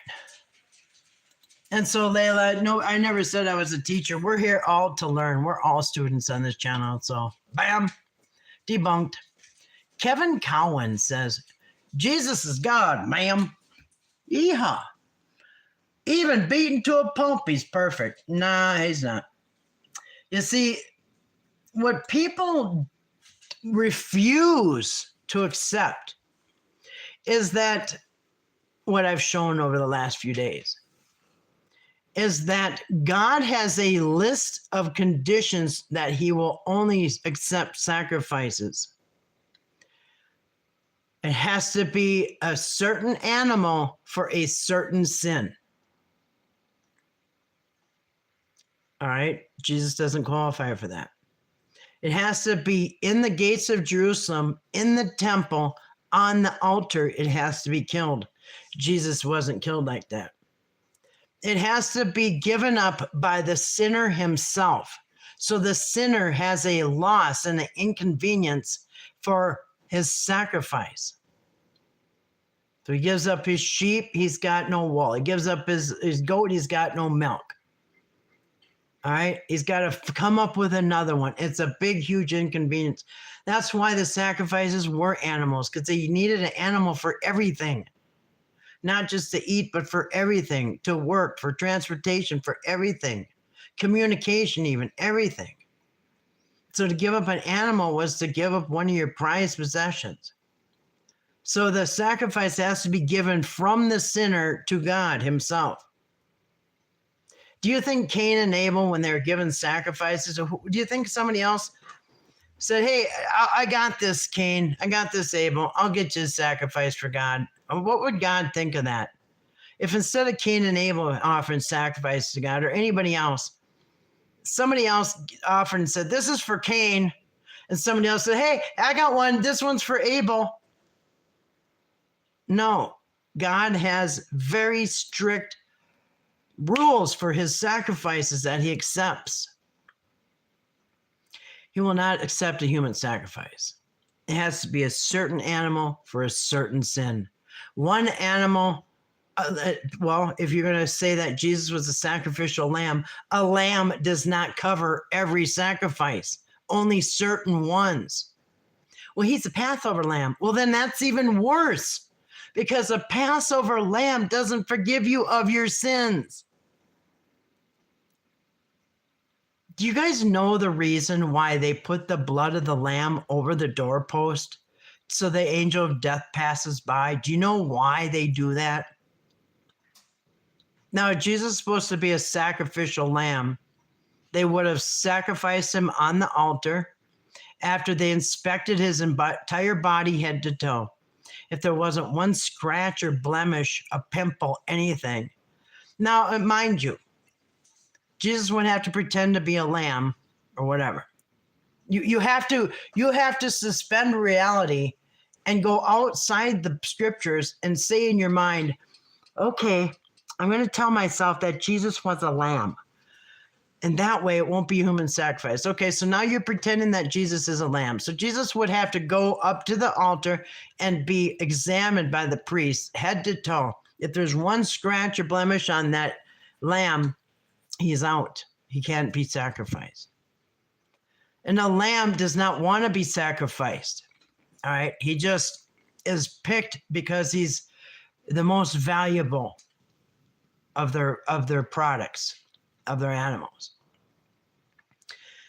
And so, Layla, no, I never said I was a teacher. We're here all to learn. We're all students on this channel. So, bam, debunked. Kevin Cowan says, Jesus is God, ma'am. Yeehaw. Even beaten to a pulp, he's perfect. Nah, he's not. You see, what people refuse to accept is that what I've shown over the last few days is that God has a list of conditions that he will only accept sacrifices. It has to be a certain animal for a certain sin. All right, Jesus doesn't qualify for that. It has to be in the gates of Jerusalem, in the temple, on the altar. It has to be killed. Jesus wasn't killed like that. It has to be given up by the sinner himself. So the sinner has a loss and an inconvenience for his sacrifice. So he gives up his sheep, he's got no wool. He gives up his goat, he's got no milk. All right, he's got to come up with another one. It's a big, huge inconvenience. That's why the sacrifices were animals, because they needed an animal for everything. Not just to eat, but for everything, to work, for transportation, for everything, communication, even everything. So to give up an animal was to give up one of your prized possessions. So the sacrifice has to be given from the sinner to God himself. Do you think Cain and Abel, when they were given sacrifices, or do you think somebody else said, hey, I got this, Cain, I got this, Abel, I'll get you a sacrifice for God? What would God think of that? If instead of Cain and Abel offering sacrifice to God, or anybody else, somebody else offered and said, this is for Cain, and somebody else said, hey, I got one, this one's for Abel. No, God has very strict rules for his sacrifices that he accepts. He will not accept a human sacrifice. It has to be a certain animal for a certain sin. One animal, well, if you're going to say that Jesus was a sacrificial lamb, a lamb does not cover every sacrifice, only certain ones. Well, he's a Passover lamb. Well, then that's even worse, because a Passover lamb doesn't forgive you of your sins. Do you guys know the reason why they put the blood of the lamb over the doorpost so the angel of death passes by? Do you know why they do that? Now, if Jesus is supposed to be a sacrificial lamb, they would have sacrificed him on the altar after they inspected his entire body, head to toe. If there wasn't one scratch or blemish, a pimple, anything. Now, mind you, Jesus wouldn't have to pretend to be a lamb or whatever. You have to suspend reality and go outside the scriptures and say in your mind, okay, I'm going to tell myself that Jesus was a lamb. And that way it won't be human sacrifice. Okay, so now you're pretending that Jesus is a lamb. So Jesus would have to go up to the altar and be examined by the priest, head to toe. If there's one scratch or blemish on that lamb, he's out. He can't be sacrificed. And a lamb does not want to be sacrificed. All right. He just is picked because he's the most valuable of their products, of their animals.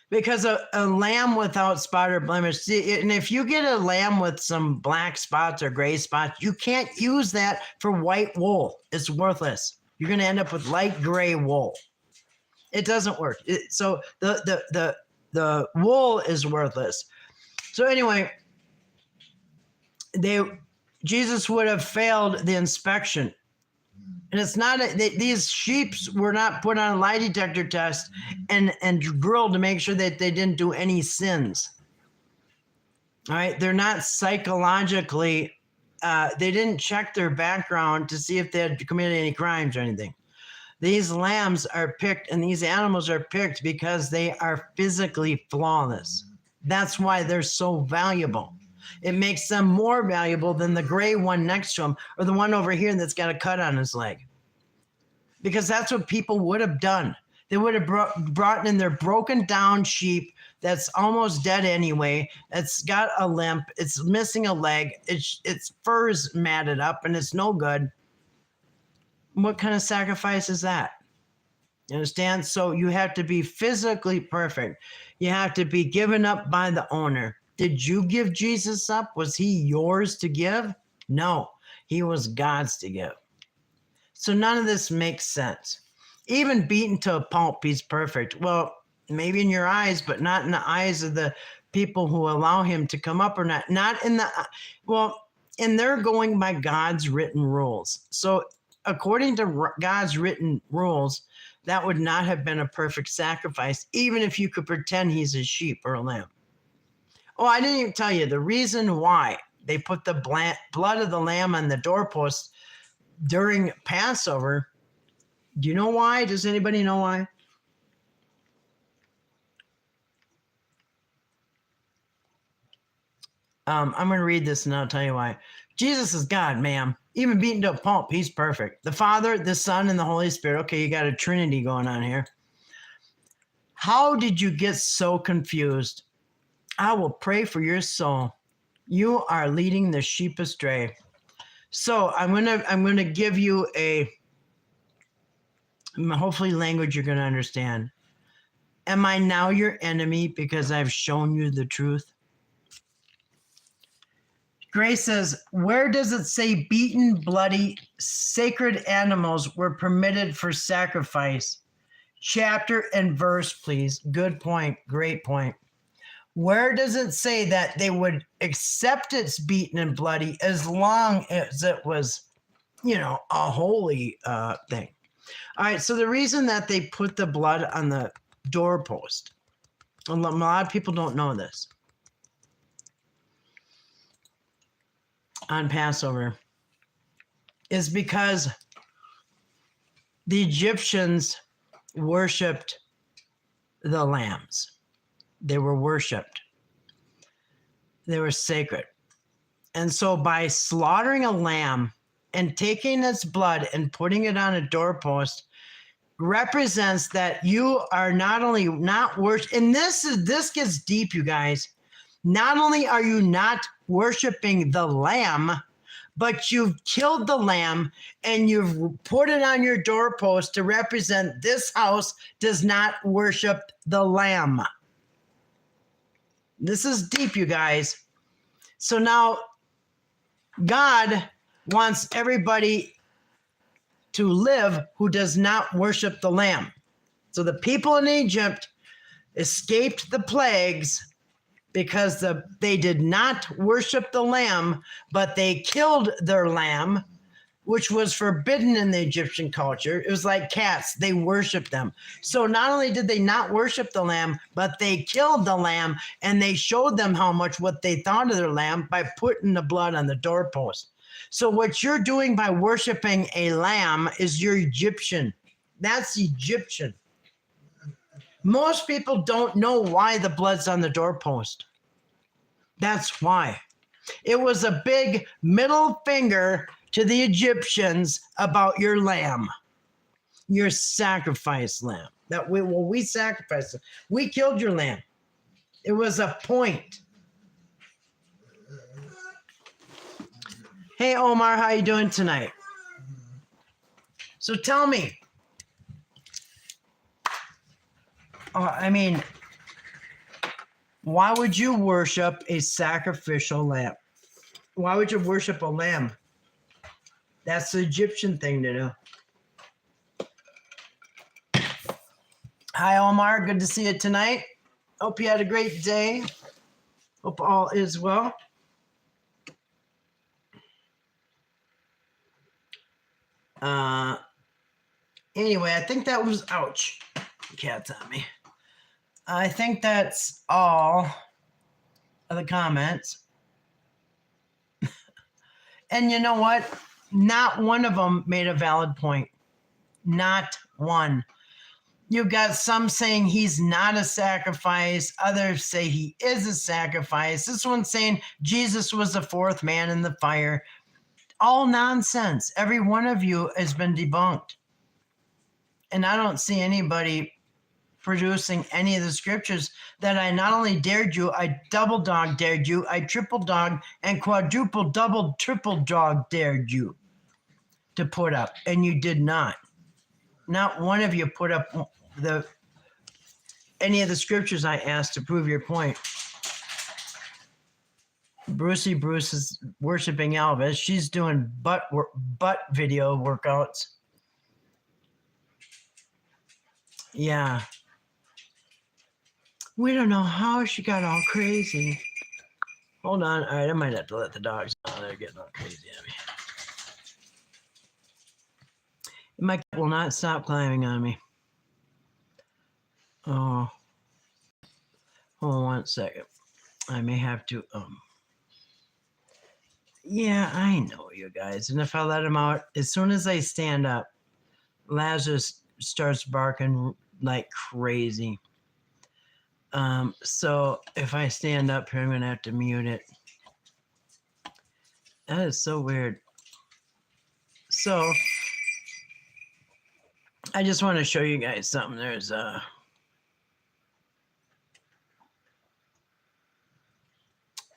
Because a lamb without spot or blemish, and if you get a lamb with some black spots or gray spots, you can't use that for white wool. It's worthless. You're going to end up with light gray wool. It doesn't work. So the wool is worthless. So anyway, Jesus would have failed the inspection And it's not these sheeps were not put on a lie detector test and grilled to make sure that they didn't do any sins. All right, they're not psychologically. They didn't check their background to see if they had committed any crimes or anything. These lambs are picked and these animals are picked because they are physically flawless. That's why they're so valuable. It makes them more valuable than the gray one next to them or the one over here that's got a cut on his leg. Because that's what people would have done. They would have brought in their broken down sheep that's almost dead anyway. It's got a limp. It's missing a leg. Its fur's matted up and it's no good. What kind of sacrifice is that? You understand? So you have to be physically perfect. You have to be given up by the owner. Did you give Jesus up? Was he yours to give? No, he was God's to give. So none of this makes sense. Even beaten to a pulp, he's perfect. Well, maybe in your eyes, but not in the eyes of the people who allow him to come up or not. Not in the, well, and they're going by God's written rules. So according to God's written rules, that would not have been a perfect sacrifice, even if you could pretend he's a sheep or a lamb. Oh, I didn't even tell you the reason why they put the blood of the lamb on the doorpost during Passover. Do you know why? Does anybody know why? I'm going to read this and I'll tell you why. Jesus is God, ma'am. Even beaten to a pulp, he's perfect. The Father, the Son, and the Holy Spirit. Okay, you got a Trinity going on here. How did you get so confused? I will pray for your soul. You are leading the sheep astray. So I'm gonna give you a hopefully language you're gonna understand. Am I now your enemy because I've shown you the truth? Grace says, where does it say beaten, bloody, sacred animals were permitted for sacrifice? Chapter and verse, please. Good point. Great point. Where does it say that they would accept it's beaten and bloody as long as it was, a holy thing? All right, so the reason that they put the blood on the doorpost, a lot of people don't know this, on Passover, is because the Egyptians worshipped the lambs. They were worshipped. They were sacred. And so by slaughtering a lamb and taking its blood and putting it on a doorpost represents that you are not only not worship, and this gets deep, you guys. Not only are you not worshiping the lamb, but you've killed the lamb and you've put it on your doorpost to represent this house does not worship the lamb. This is deep, you guys. So now God wants everybody to live who does not worship the lamb. So the people in Egypt escaped the plagues because they did not worship the lamb, but they killed their lamb, which was forbidden in the Egyptian culture. It was like cats. They worshiped them. So not only did they not worship the lamb, but they killed the lamb, and they showed them how much what they thought of their lamb by putting the blood on the doorpost. So what you're doing by worshiping a lamb is you're Egyptian. That's Egyptian. Most people don't know why the blood's on the doorpost. That's why. It was a big middle finger to the Egyptians about your lamb, your sacrifice lamb. That we sacrificed it. We killed your lamb. It was a point. Hey, Omar, how you doing tonight? So tell me. Why would you worship a sacrificial lamb? Why would you worship a lamb? That's the Egyptian thing to do. Hi, Omar. Good to see you tonight. Hope you had a great day. Hope all is well. Anyway, I think that was, ouch, cat's on me. I think that's all of the comments. And you know what? Not one of them made a valid point. Not one. You got some saying he's not a sacrifice. Others say he is a sacrifice. This one's saying Jesus was the fourth man in the fire. All nonsense. Every one of you has been debunked. And I don't see anybody producing any of the scriptures that I not only dared you, I double dog dared you, I triple dog and quadruple, double, triple dog dared you to put up. And you did not. Not one of you put up any of the scriptures I asked to prove your point. Bruce is worshiping Elvis. She's doing butt video workouts. Yeah. We don't know how she got all crazy. Hold on. All right, I might have to let the dogs know they're getting all crazy at me. My cat will not stop climbing on me. Oh. Hold on 1 second. I may have to, yeah, I know you guys. And if I let him out, as soon as I stand up, Lazarus starts barking like crazy. So if I stand up here, I'm going to have to mute it. That is so weird. So I just want to show you guys something. There's all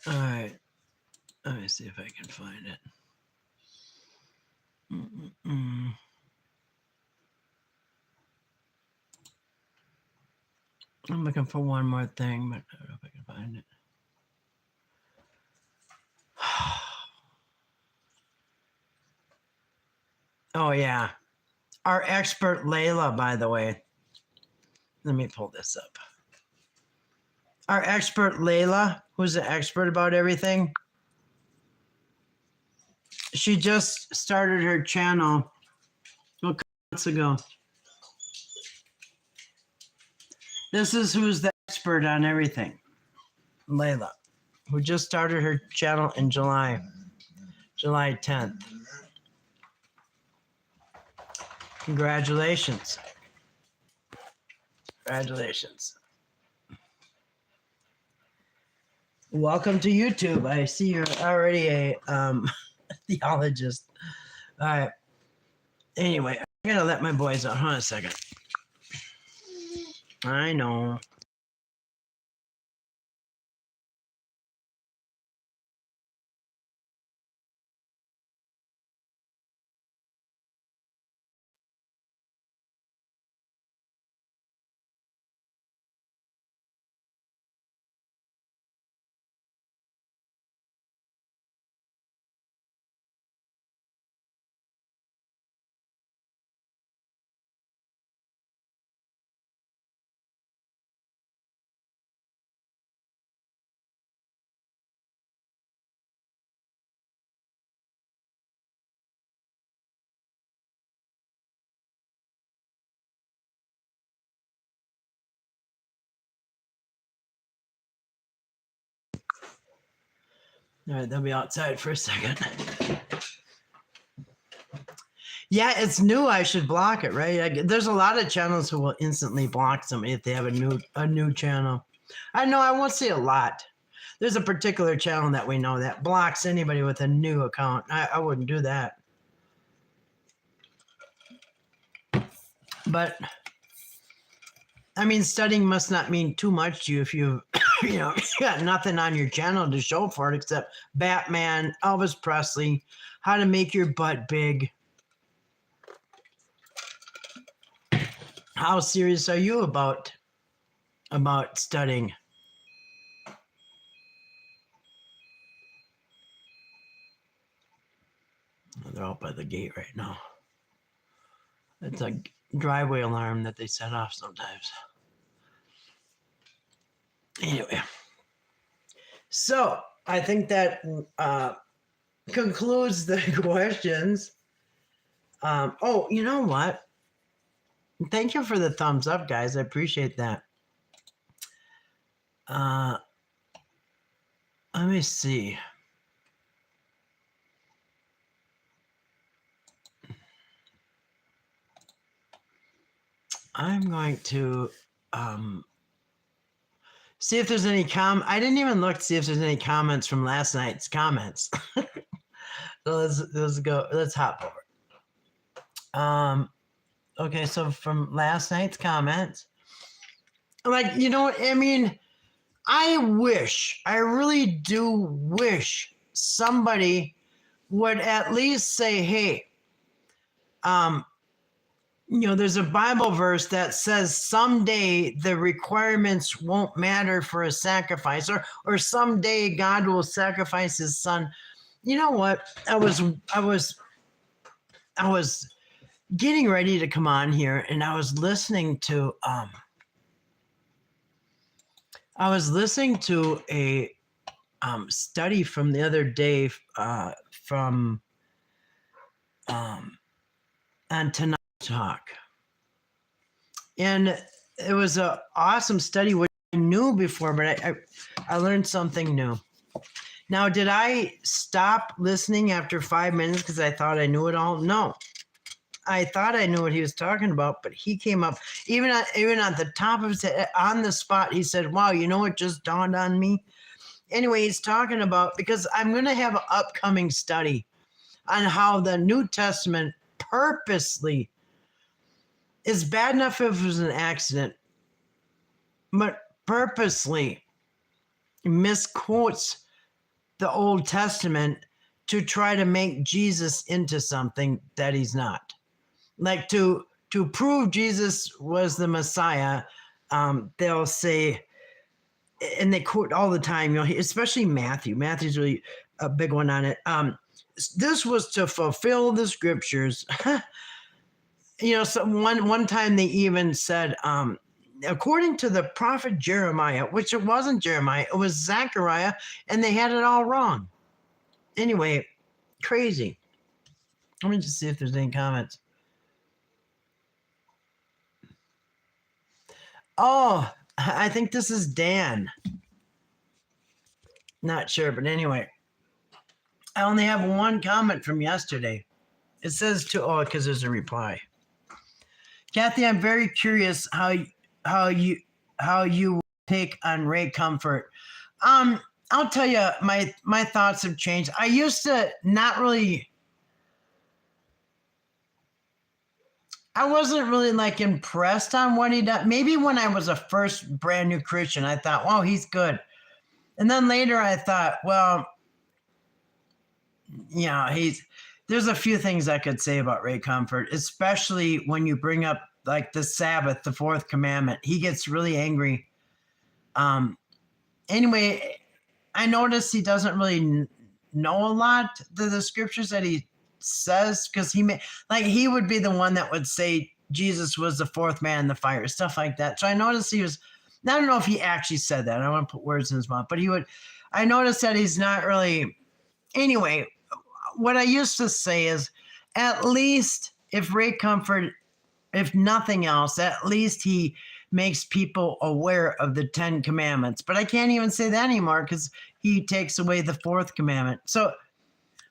right. Let me see if I can find it. I'm looking for one more thing, but I don't know if I can find it. Oh, yeah. Our expert Layla, by the way. Let me pull this up. Our expert Layla, who's the expert about everything. She just started her channel a couple months ago. This is who's the expert on everything. Layla, who just started her channel in July 10th. Congratulations. Congratulations. Welcome to YouTube. I see you're already a theologist. All right. Anyway, I'm gonna let my boys out. Hold on a second. I know. All right, they'll be outside for a second. Yeah, it's new. I should block it, right? There's a lot of channels who will instantly block somebody if they have a new channel. I know I won't see a lot. There's a particular channel that we know that blocks anybody with a new account. I wouldn't do that. But I mean, studying must not mean too much to you if you got nothing on your channel to show for it except Batman, Elvis Presley, how to make your butt big. How serious are you about studying? They're out by the gate right now. It's a driveway alarm that they set off sometimes. Anyway, so I think that concludes the questions. Oh, you know what? Thank you for the thumbs up, guys. I appreciate that. Let me see. I'm going to see if there's any I didn't even look to see if there's any comments from last night's comments. So let's go. Let's hop over. Okay, so from last night's comments, like, you know, I mean, I really do wish somebody would at least say, hey, you know, there's a Bible verse that says someday the requirements won't matter for a sacrifice, or someday God will sacrifice his son. You know what? I was getting ready to come on here, and I was listening to a study from the other day from on Tonight Talk, and it was an awesome study, which I knew before, but I learned something new. Now, did I stop listening after 5 minutes because I thought I knew it all? No. I thought I knew what he was talking about, but he came up, even at the top of his head, on the spot, he said, wow, you know what just dawned on me? Anyway, he's talking about, because I'm going to have an upcoming study on how the New Testament purposely is bad enough if it was an accident, but purposely misquotes the Old Testament to try to make Jesus into something that he's not. Like to prove Jesus was the Messiah, they'll say, and they quote all the time, you know, especially Matthew. Matthew's really a big one on it. This was to fulfill the scriptures. You know, so one time they even said, according to the prophet Jeremiah, which it wasn't Jeremiah, it was Zechariah, and they had it all wrong. Anyway, crazy. Let me just see if there's any comments. Oh, I think this is Dan. Not sure, but anyway. I only have one comment from yesterday. It says because there's a reply. Kathy, I'm very curious how you take on Ray Comfort. I'll tell you, my thoughts have changed. I used to not really. I wasn't really like impressed on what he did. Maybe when I was a first brand new Christian, I thought, wow, he's good. And then later I thought, well, yeah, there's a few things I could say about Ray Comfort, especially when you bring up like the Sabbath, the fourth commandment. He gets really angry. Anyway, I noticed he doesn't really know a lot of the scriptures that he says, because he would be the one that would say Jesus was the fourth man in the fire, stuff like that. So I noticed I don't know if he actually said that. I don't want to put words in his mouth, but I noticed that he's not really. Anyway, what I used to say is, at least if Ray Comfort, if nothing else, at least he makes people aware of the 10 commandments. But I can't even say that anymore because he takes away the fourth commandment. So,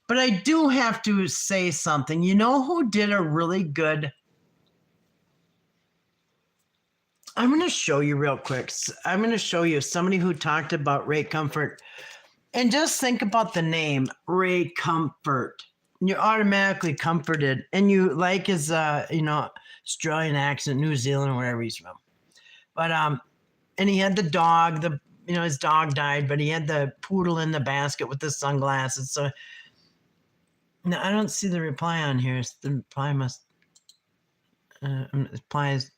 but I do have to say something. You know who did a really good? I'm going to show you real quick. I'm going to show you somebody who talked about Ray Comfort. And just think about the name, Ray Comfort. You're automatically comforted. And you like his, Australian accent, New Zealand, wherever he's from. But, and he had the dog, his dog died, but he had the poodle in the basket with the sunglasses. So, no, I don't see the reply on here. The reply must, reply is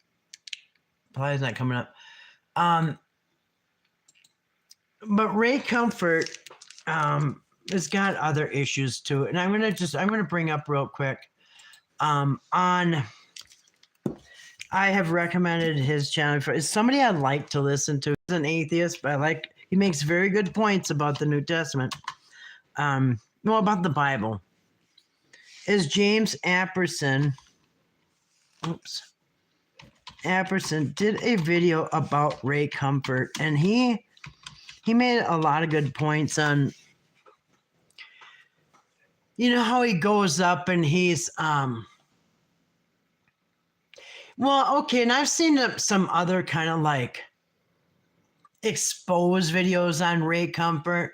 not coming up. But Ray Comfort has got other issues too. And I'm gonna bring up real quick. I have recommended his channel for somebody I'd like to listen to. He's an atheist, but he makes very good points about the New Testament. About the Bible. is James Apperson. Oops. Apperson did a video about Ray Comfort, and he made a lot of good points on, how he goes up and he's well, okay, and I've seen some other kind of like expose videos on Ray Comfort.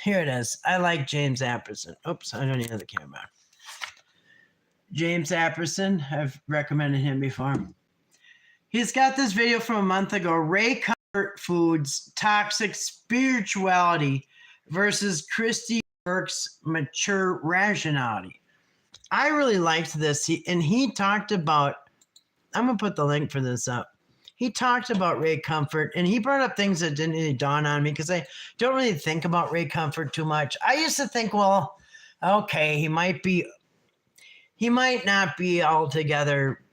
Here it is. I like James Apperson. Oops, I don't even have the camera. James Apperson, I've recommended him before. He's got this video from a month ago, Ray Comfort Foods, Toxic Spirituality versus Christy Burke's Mature Rationality. I really liked this, and he talked about, I'm going to put the link for this up. He talked about Ray Comfort, and he brought up things that didn't really dawn on me because I don't really think about Ray Comfort too much. I used to think, well, okay, he might not be altogether,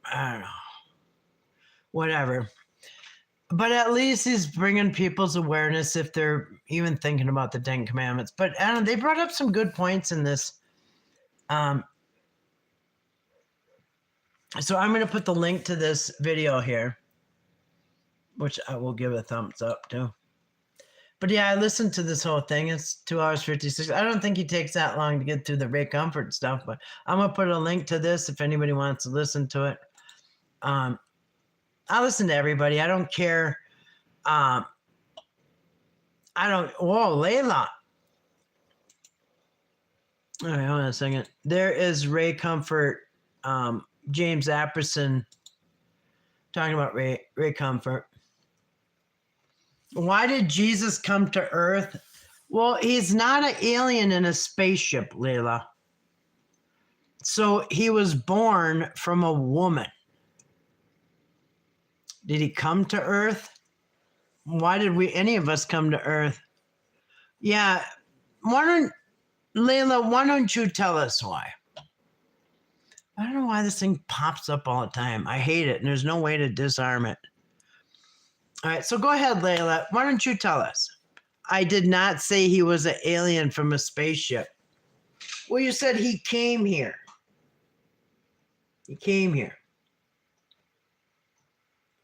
I don't know, whatever. But at least he's bringing people's awareness if they're even thinking about the Ten Commandments. But I don't know, they brought up some good points in this. So I'm going to put the link to this video here, which I will give a thumbs up to. But yeah, I listened to this whole thing. It's 2 hours 56. I don't think he takes that long to get through the Ray Comfort stuff, but I'm going to put a link to this if anybody wants to listen to it. I listen to everybody. I don't care. Whoa, Layla. All right, hold on a second. There is Ray Comfort, James Apperson talking about Ray Comfort. Why did Jesus come to Earth? Well, he's not an alien in a spaceship, Layla. So he was born from a woman. Did he come to Earth? Why did any of us come to Earth? Yeah, Layla, why don't you tell us why? I don't know why this thing pops up all the time. I hate it, and there's no way to disarm it. All right, so go ahead, Layla. Why don't you tell us? I did not say he was an alien from a spaceship. Well, you said he came here. He came here.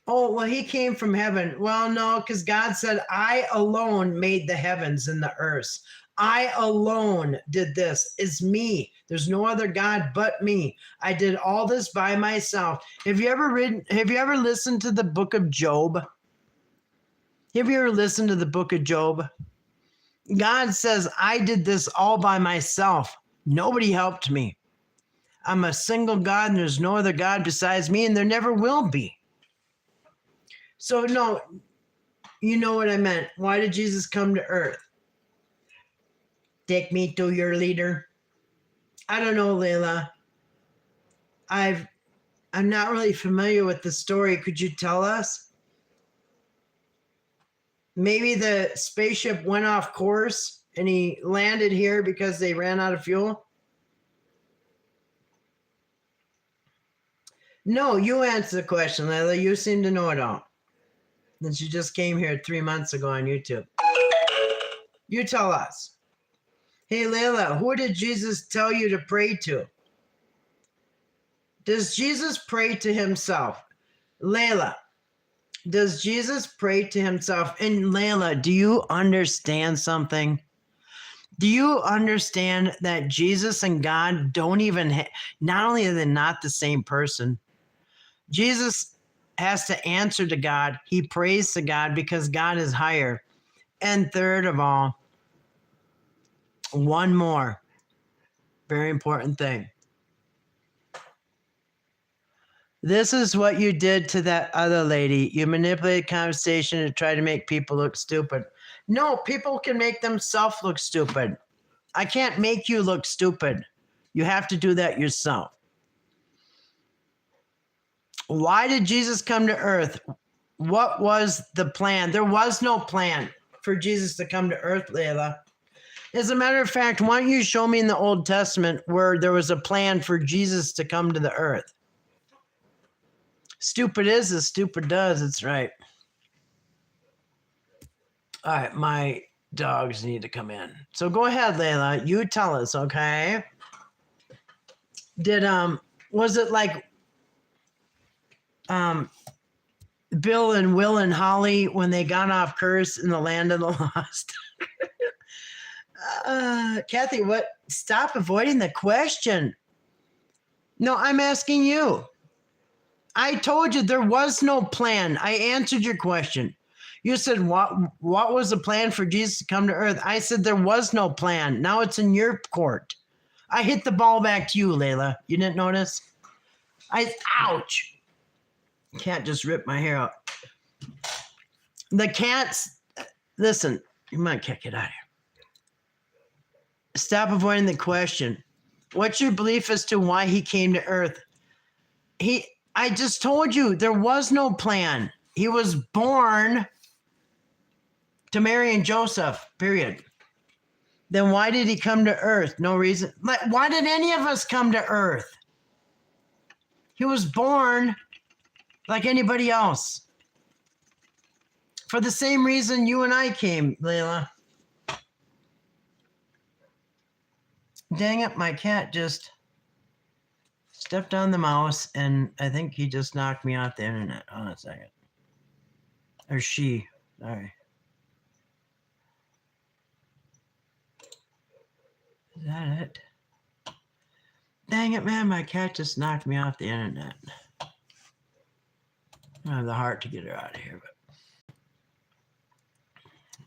Oh, well, he came from heaven. Well, no, because God said, I alone made the heavens and the earth. I alone did this. It's me. There's no other God but me. I did all this by myself. Have you ever listened to the book of Job? Have you ever listened to the book of Job? God says, I did this all by myself. Nobody helped me. I'm a single God, and there's no other God besides me, and there never will be. So, no, you know what I meant. Why did Jesus come to earth? Take me to your leader. I don't know, Layla. I'm not really familiar with the story. Could you tell us? Maybe the spaceship went off course and he landed here because they ran out of fuel? No, you answer the question, Layla. You seem to know it all. Since you just came here 3 months ago on YouTube. You tell us. Hey, Layla, who did Jesus tell you to pray to? Does Jesus pray to himself? Layla, does Jesus pray to himself? And Layla, do you understand something? Do you understand that Jesus and God don't even, not only are they not the same person, Jesus has to answer to God. He prays to God because God is higher. And third of all, one more very important thing. This is what you did to that other lady. You manipulated conversation to try to make people look stupid. No, people can make themselves look stupid. I can't make you look stupid. You have to do that yourself. Why did Jesus come to earth? What was the plan? There was no plan for Jesus to come to earth, Layla. As a matter of fact, why don't you show me in the Old Testament where there was a plan for Jesus to come to the earth? Stupid is as stupid does. It's right. All right, my dogs need to come in. So go ahead, Layla. You tell us, okay? Did was it like Bill and Will and Holly when they got off Curse in the Land of the Lost? Kathy, what? Stop avoiding the question. No, I'm asking you. I told you there was no plan. I answered your question. You said, what was the plan for Jesus to come to earth? I said there was no plan. Now it's in your court. I hit the ball back to you, Layla. You didn't notice? Ouch. Cat just ripped my hair out. The cats, listen, you might kick it out of here. Stop avoiding the question. What's your belief as to why he came to earth? I just told you there was no plan. He was born to Mary and Joseph, period. Then why did he come to earth? No reason. Why did any of us come to earth? He was born like anybody else. For the same reason you and I came, Layla. Dang it, my cat just stepped on the mouse, and I think he just knocked me off the internet. Hold on a second. Or she. Sorry. Is that it? Dang it, man. My cat just knocked me off the internet. I don't have the heart to get her out of here, but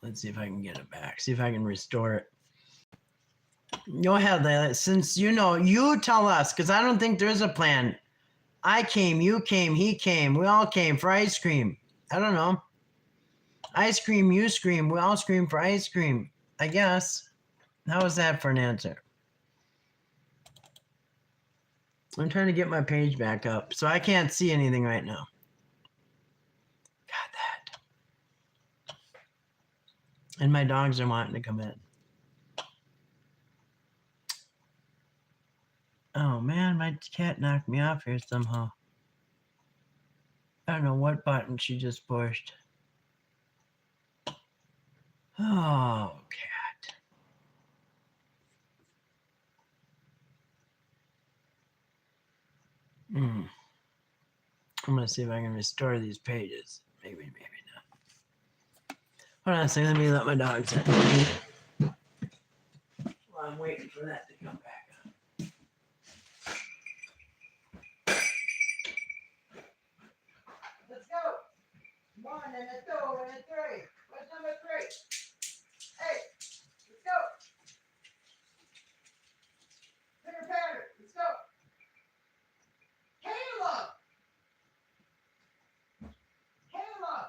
let's see if I can get it back. See if I can restore it. Go ahead, Layla. Since you know, you tell us, because I don't think there's a plan. I came, you came, he came, we all came for ice cream. I don't know. Ice cream, you scream, we all scream for ice cream. I guess. How was that for an answer? I'm trying to get my page back up, so I can't see anything right now. Got that. And my dogs are wanting to come in. Oh man, my cat knocked me off here somehow. I don't know what button she just pushed. Oh, cat. I'm going to see if I can restore these pages. Maybe not. Hold on a second. Let me let my dogs in. Well, I'm waiting for that to come back up. Let's go. 1 and a 2 and a 3. What's number 3? Hey, let's go. Pitter patter. Let's go. Caleb. Caleb.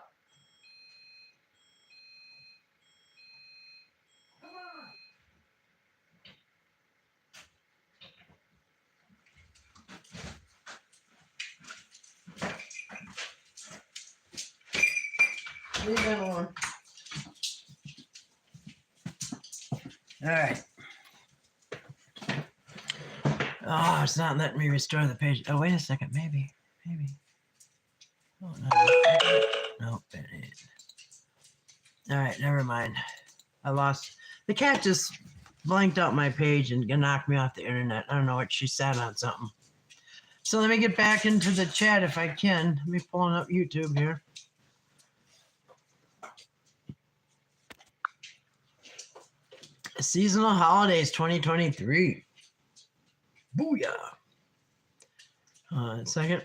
Come on. Leave that alone. All right. Oh, it's not letting me restore the page. Oh, wait a second. Maybe. Oh, no. Nope, it ain't. All right, never mind. I lost. The cat just blanked out my page and knocked me off the internet. I don't know what she said on something. So let me get back into the chat if I can. Let me pull up YouTube here. Seasonal holidays 2023. Booyah. A second.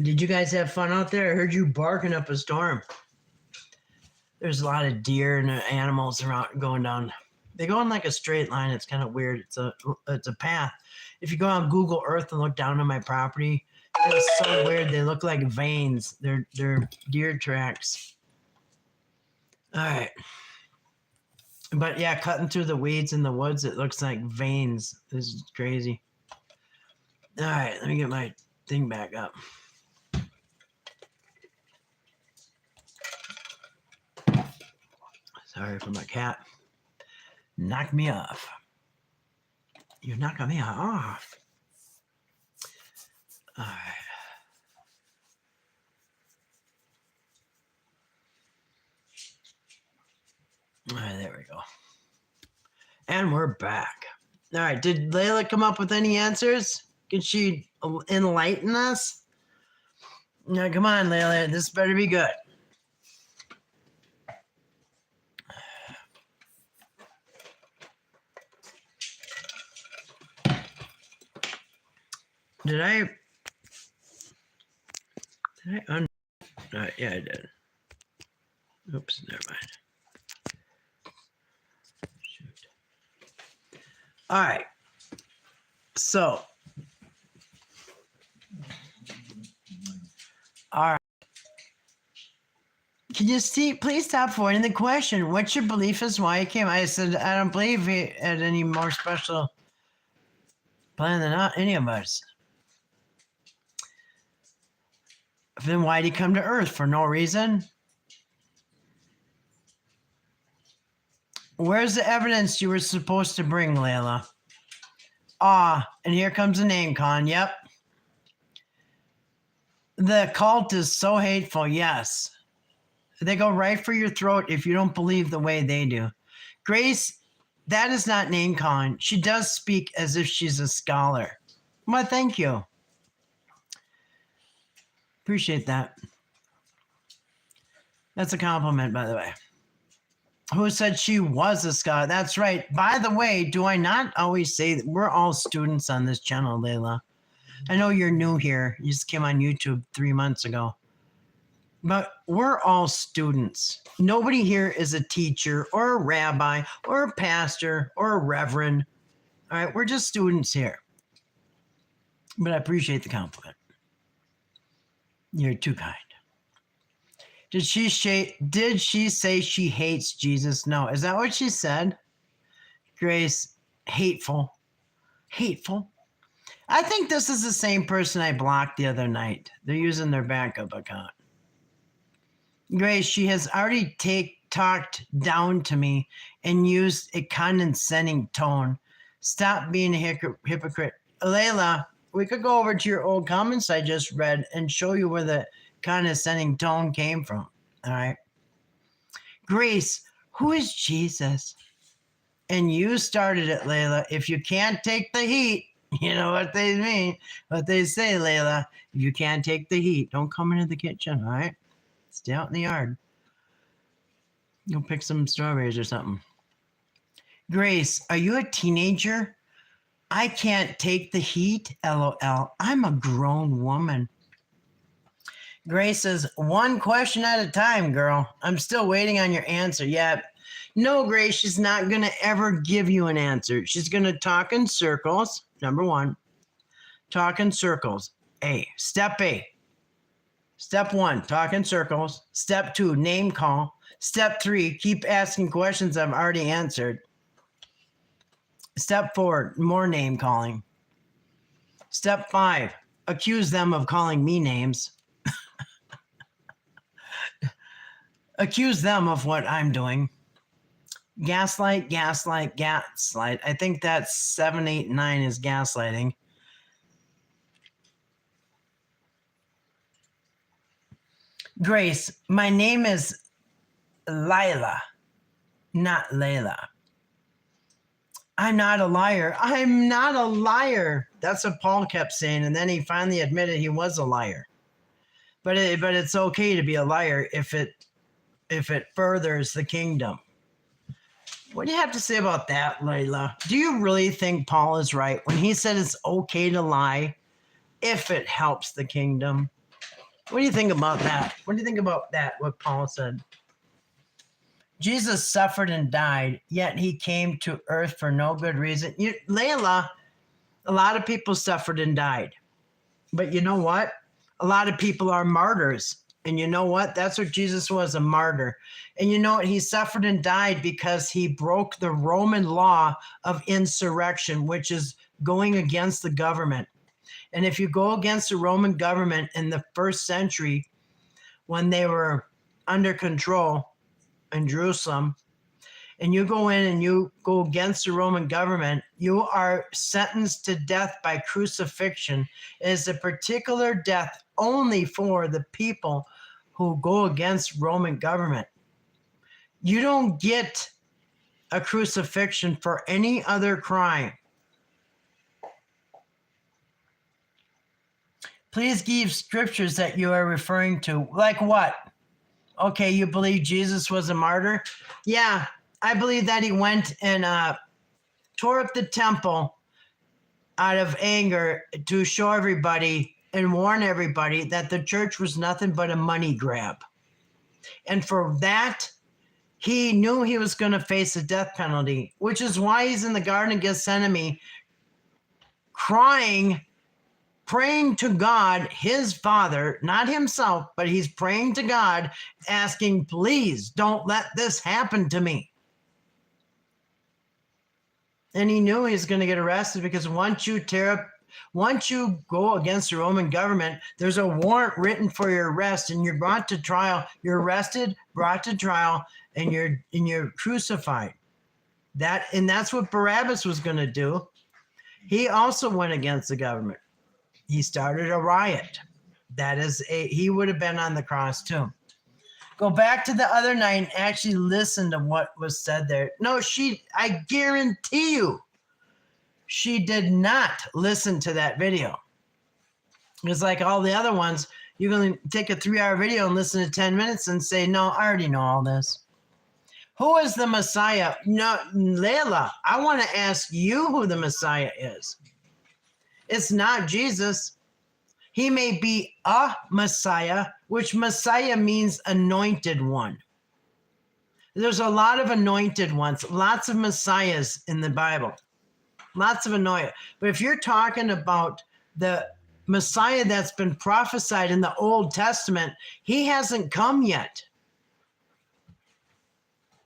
Did you guys have fun out there? I heard you barking up a storm. There's a lot of deer and animals around going down. They go in like a straight line. It's kind of weird. It's a path. If you go on Google Earth and look down on my property, it's so weird. They look like veins. They're deer tracks. All right. But yeah, cutting through the weeds in the woods, it looks like veins. This is crazy. All right, let me get my thing back up. Sorry for my cat. Knock me off. You're knocking me off. All right. All right, there we go. And we're back. All right. Did Layla come up with any answers? Can she enlighten us? No, come on, Layla. This better be good. Did I yeah, I did. Oops, never mind. Shoot. All right. So, all right. Can you please stop avoiding the question? What's your belief is why he came? I said, I don't believe he had any more special plan than any of us. Then why'd he come to Earth? For no reason? Where's the evidence you were supposed to bring, Layla? And here comes a name con. Yep. The cult is so hateful. Yes. They go right for your throat if you don't believe the way they do. Grace, that is not name calling. She does speak as if she's a scholar. Well, thank you. Appreciate that. That's a compliment, by the way. Who said she was a scholar? That's right. By the way, do I not always say that we're all students on this channel, Layla? I know you're new here. You just came on YouTube 3 months ago. But we're all students. Nobody here is a teacher or a rabbi or a pastor or a reverend. All right, we're just students here. But I appreciate the compliment. You're too kind. Did she say she hates Jesus? No. Is that what she said? Grace, hateful. Hateful. I think this is the same person I blocked the other night. They're using their backup account. Grace, she has already talked down to me and used a condescending tone. Stop being a hypocrite. Layla, we could go over to your old comments I just read and show you where the condescending tone came from. All right. Grace, who is Jesus? And you started it, Layla. If you can't take the heat, you know what they mean, what they say, Layla. If you can't take the heat, don't come into the kitchen, all right? Stay out in the yard. Go pick some strawberries or something. Grace, are you a teenager? I can't take the heat, LOL. I'm a grown woman. Grace says, one question at a time, girl. I'm still waiting on your answer. Yeah. No, Grace, she's not going to ever give you an answer. She's going to talk in circles. Number one, talk in circles. Step A. Step 1, talk in circles. Step 2, name call. Step 3, keep asking questions I've already answered. Step 4, more name calling. Step 5, accuse them of calling me names. Accuse them of what I'm doing. Gaslight, gaslight, gaslight. I think that's 7, 8, 9 is gaslighting. Grace, my name is Lila, not Layla. I'm not a liar. I'm not a liar. That's what Paul kept saying, and then he finally admitted he was a liar. But it's okay to be a liar if it furthers the kingdom. What do you have to say about that, Layla? Do you really think Paul is right when he said it's okay to lie if it helps the kingdom? What do you think about that? What do you think about that, what Paul said? Jesus suffered and died, yet he came to earth for no good reason. Layla, a lot of people suffered and died. But you know what? A lot of people are martyrs. And you know what? That's what Jesus was, a martyr. And you know what? He suffered and died because he broke the Roman law of insurrection, which is going against the government. And if you go against the Roman government in the first century, when they were under control in Jerusalem, and you go in and you go against the Roman government, you are sentenced to death by crucifixion. It is a particular death only for the people who go against Roman government. You don't get a crucifixion for any other crime. Please give scriptures that you are referring to. Like what? Okay, you believe Jesus was a martyr? Yeah, I believe that he went and tore up the temple out of anger to show everybody and warn everybody that the church was nothing but a money grab. And for that, he knew he was going to face a death penalty, which is why he's in the Garden of Gethsemane crying, praying to God, his Father, not himself, but he's praying to God, asking, please don't let this happen to me. And he knew he was going to get arrested because once you go against the Roman government, there's a warrant written for your arrest and you're brought to trial. You're arrested, brought to trial, and you're crucified. That's what Barabbas was going to do. He also went against the government. He started a riot. He would have been on the cross too. Go back to the other night and actually listen to what was said there. No, I guarantee you, she did not listen to that video. It's like all the other ones, you're going to take a 3-hour video and listen to 10 minutes and say, no, I already know all this. Who is the Messiah? No, Layla, I want to ask you who the Messiah is. It's not Jesus. He may be a Messiah, which Messiah means anointed one. There's a lot of anointed ones, lots of Messiahs in the Bible, lots of anointed. But if you're talking about the Messiah that's been prophesied in the Old Testament, he hasn't come yet.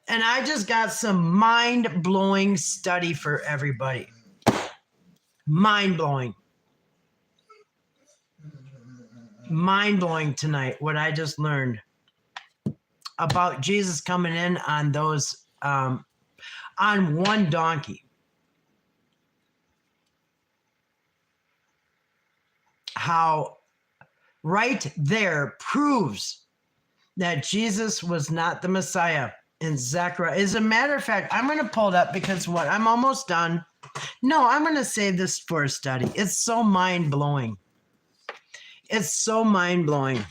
And I just got some mind-blowing study for everybody. Mind-blowing. Mind-blowing tonight, what I just learned about Jesus coming in on those, on one donkey. How right there proves that Jesus was not the Messiah in Zechariah. As a matter of fact, I'm going to pull it up because I'm almost done. No, I'm going to save this for a study. It's so mind-blowing. It's so mind-blowing.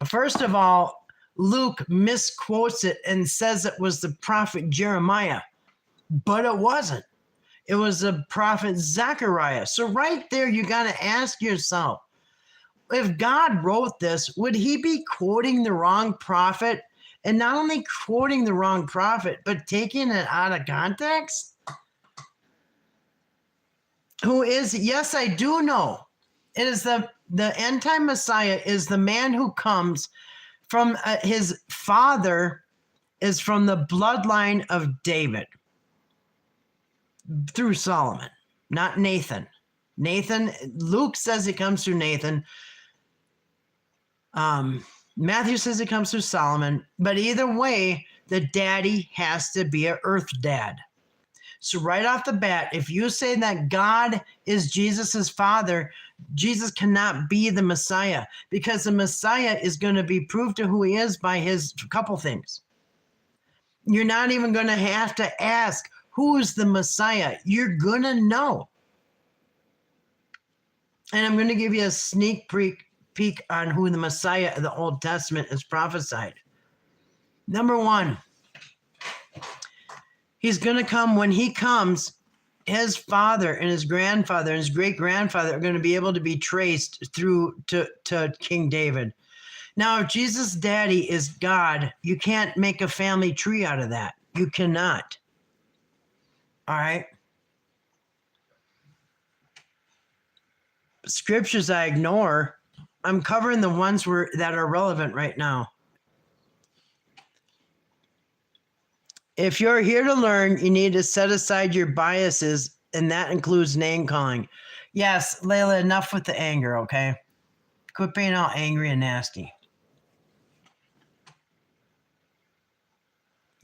First of all, Luke misquotes it and says it was the prophet Jeremiah, but it wasn't. It was the prophet Zechariah. So right there, you got to ask yourself, if God wrote this, would he be quoting the wrong prophet? And not only quoting the wrong prophet, but taking it out of context? Who is, yes, I do know. It is the end-time Messiah is the man who comes from his father is from the bloodline of David through Solomon, not Nathan. Luke says he comes through Nathan. Matthew says he comes through Solomon. But either way, the daddy has to be an earth dad. So right off the bat, if you say that God is Jesus's father, Jesus cannot be the Messiah because the Messiah is going to be proved to who he is by his couple things. You're not even going to have to ask, who's the Messiah? You're going to know. And I'm going to give you a sneak peek on who the Messiah of the Old Testament is prophesied. Number one, he's going to come. When he comes, his father and his grandfather and his great-grandfather are going to be able to be traced through to King David. Now, if Jesus' daddy is God, you can't make a family tree out of that. You cannot. All right? Scriptures I ignore. I'm covering the ones that are relevant right now. If you're here to learn, you need to set aside your biases, and that includes name calling. Yes, Layla, enough with the anger, okay? Quit being all angry and nasty.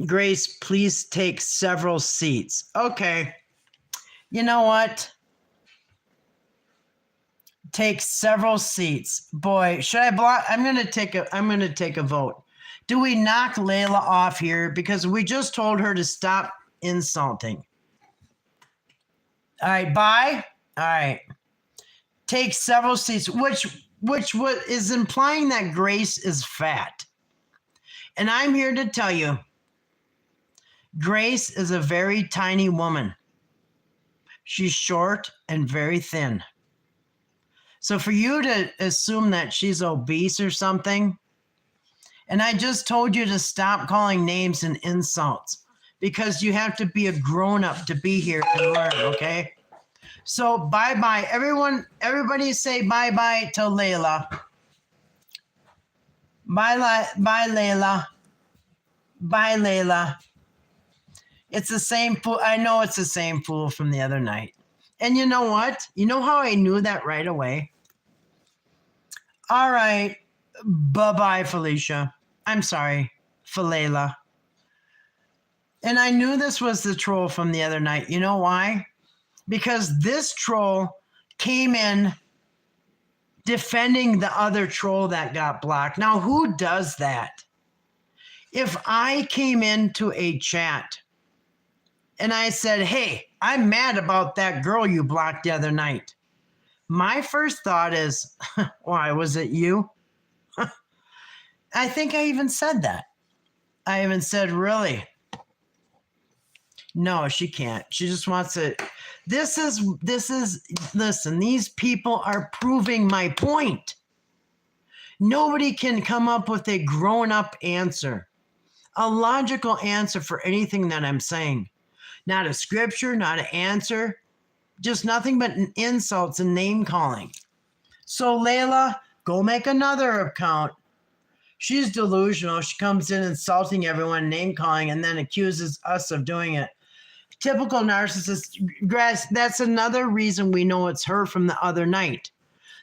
Grace, please take several seats. Okay. You know what? Take several seats. Boy, should I block? I'm gonna take a vote. Do we knock Layla off here? Because we just told her to stop insulting. All right, bye. All right. take several seats, which what is implying that Grace is fat. And I'm here to tell you, Grace is a very tiny woman. She's short and very thin. So for you to assume that she's obese or something, and I just told you to stop calling names and insults because you have to be a grown-up to be here and learn, okay? So bye-bye. Everybody say bye-bye to Layla. Bye, Layla. Bye, Layla. It's the same fool. I know it's the same fool from the other night. And you know what? You know how I knew that right away? All right. Bye-bye, Felicia. I'm sorry, Falela. And I knew this was the troll from the other night. You know why? Because this troll came in defending the other troll that got blocked. Now, who does that? If I came into a chat and I said, hey, I'm mad about that girl you blocked the other night, my first thought is, why, was it you? I think I even said that. I even said, really? No, she can't. She just wants to. Listen, these people are proving my point. Nobody can come up with a grown-up answer, a logical answer for anything that I'm saying. Not a scripture, not an answer, just nothing but insults and name-calling. So, Layla, go make another account. She's delusional. She comes in insulting everyone, name-calling, and then accuses us of doing it. Typical narcissist. That's another reason we know it's her from the other night.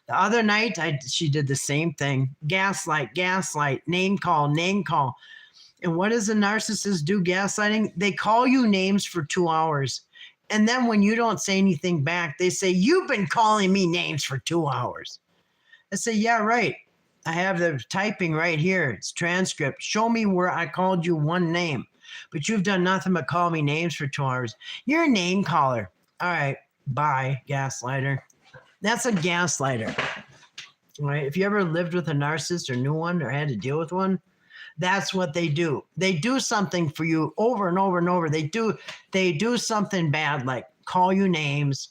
The other night, she did the same thing. Gaslight, name call. And what does a narcissist do, gaslighting? They call you names for 2 hours. And then when you don't say anything back, they say, you've been calling me names for 2 hours. I say, yeah, right. I have the typing right here. It's transcript. Show me where I called you one name. But you've done nothing but call me names for 2 hours. You're a name caller. All right. Bye, gaslighter. That's a gaslighter. All right. If you ever lived with a narcissist or knew one or had to deal with one, that's what they do. They do something for you over and over and over. They do something bad, like call you names,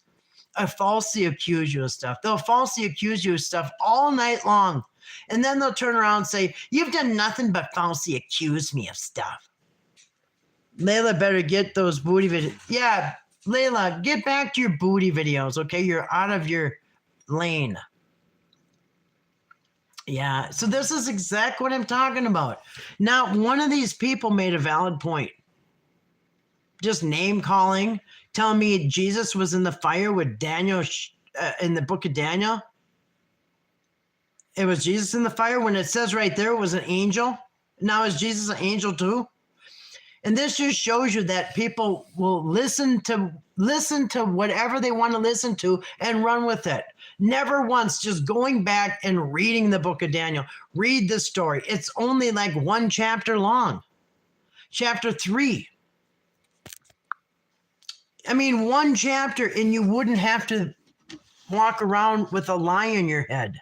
or falsely accuse you of stuff. They'll falsely accuse you of stuff all night long. And then they'll turn around and say, you've done nothing but falsely accuse me of stuff. Layla better get those booty videos. Yeah, Layla, get back to your booty videos, okay? You're out of your lane. Yeah, so this is exactly what I'm talking about. Not one of these people made a valid point. Just name calling, telling me Jesus was in the fire with Daniel in the book of Daniel. It was Jesus in the fire when it says right there it was an angel. Now is Jesus an angel too? And this just shows you that people will listen to whatever they want to listen to and run with it. Never once just going back and reading the book of Daniel. Read the story. It's only like one chapter long. Chapter 3. I mean, one chapter and you wouldn't have to walk around with a lie in your head.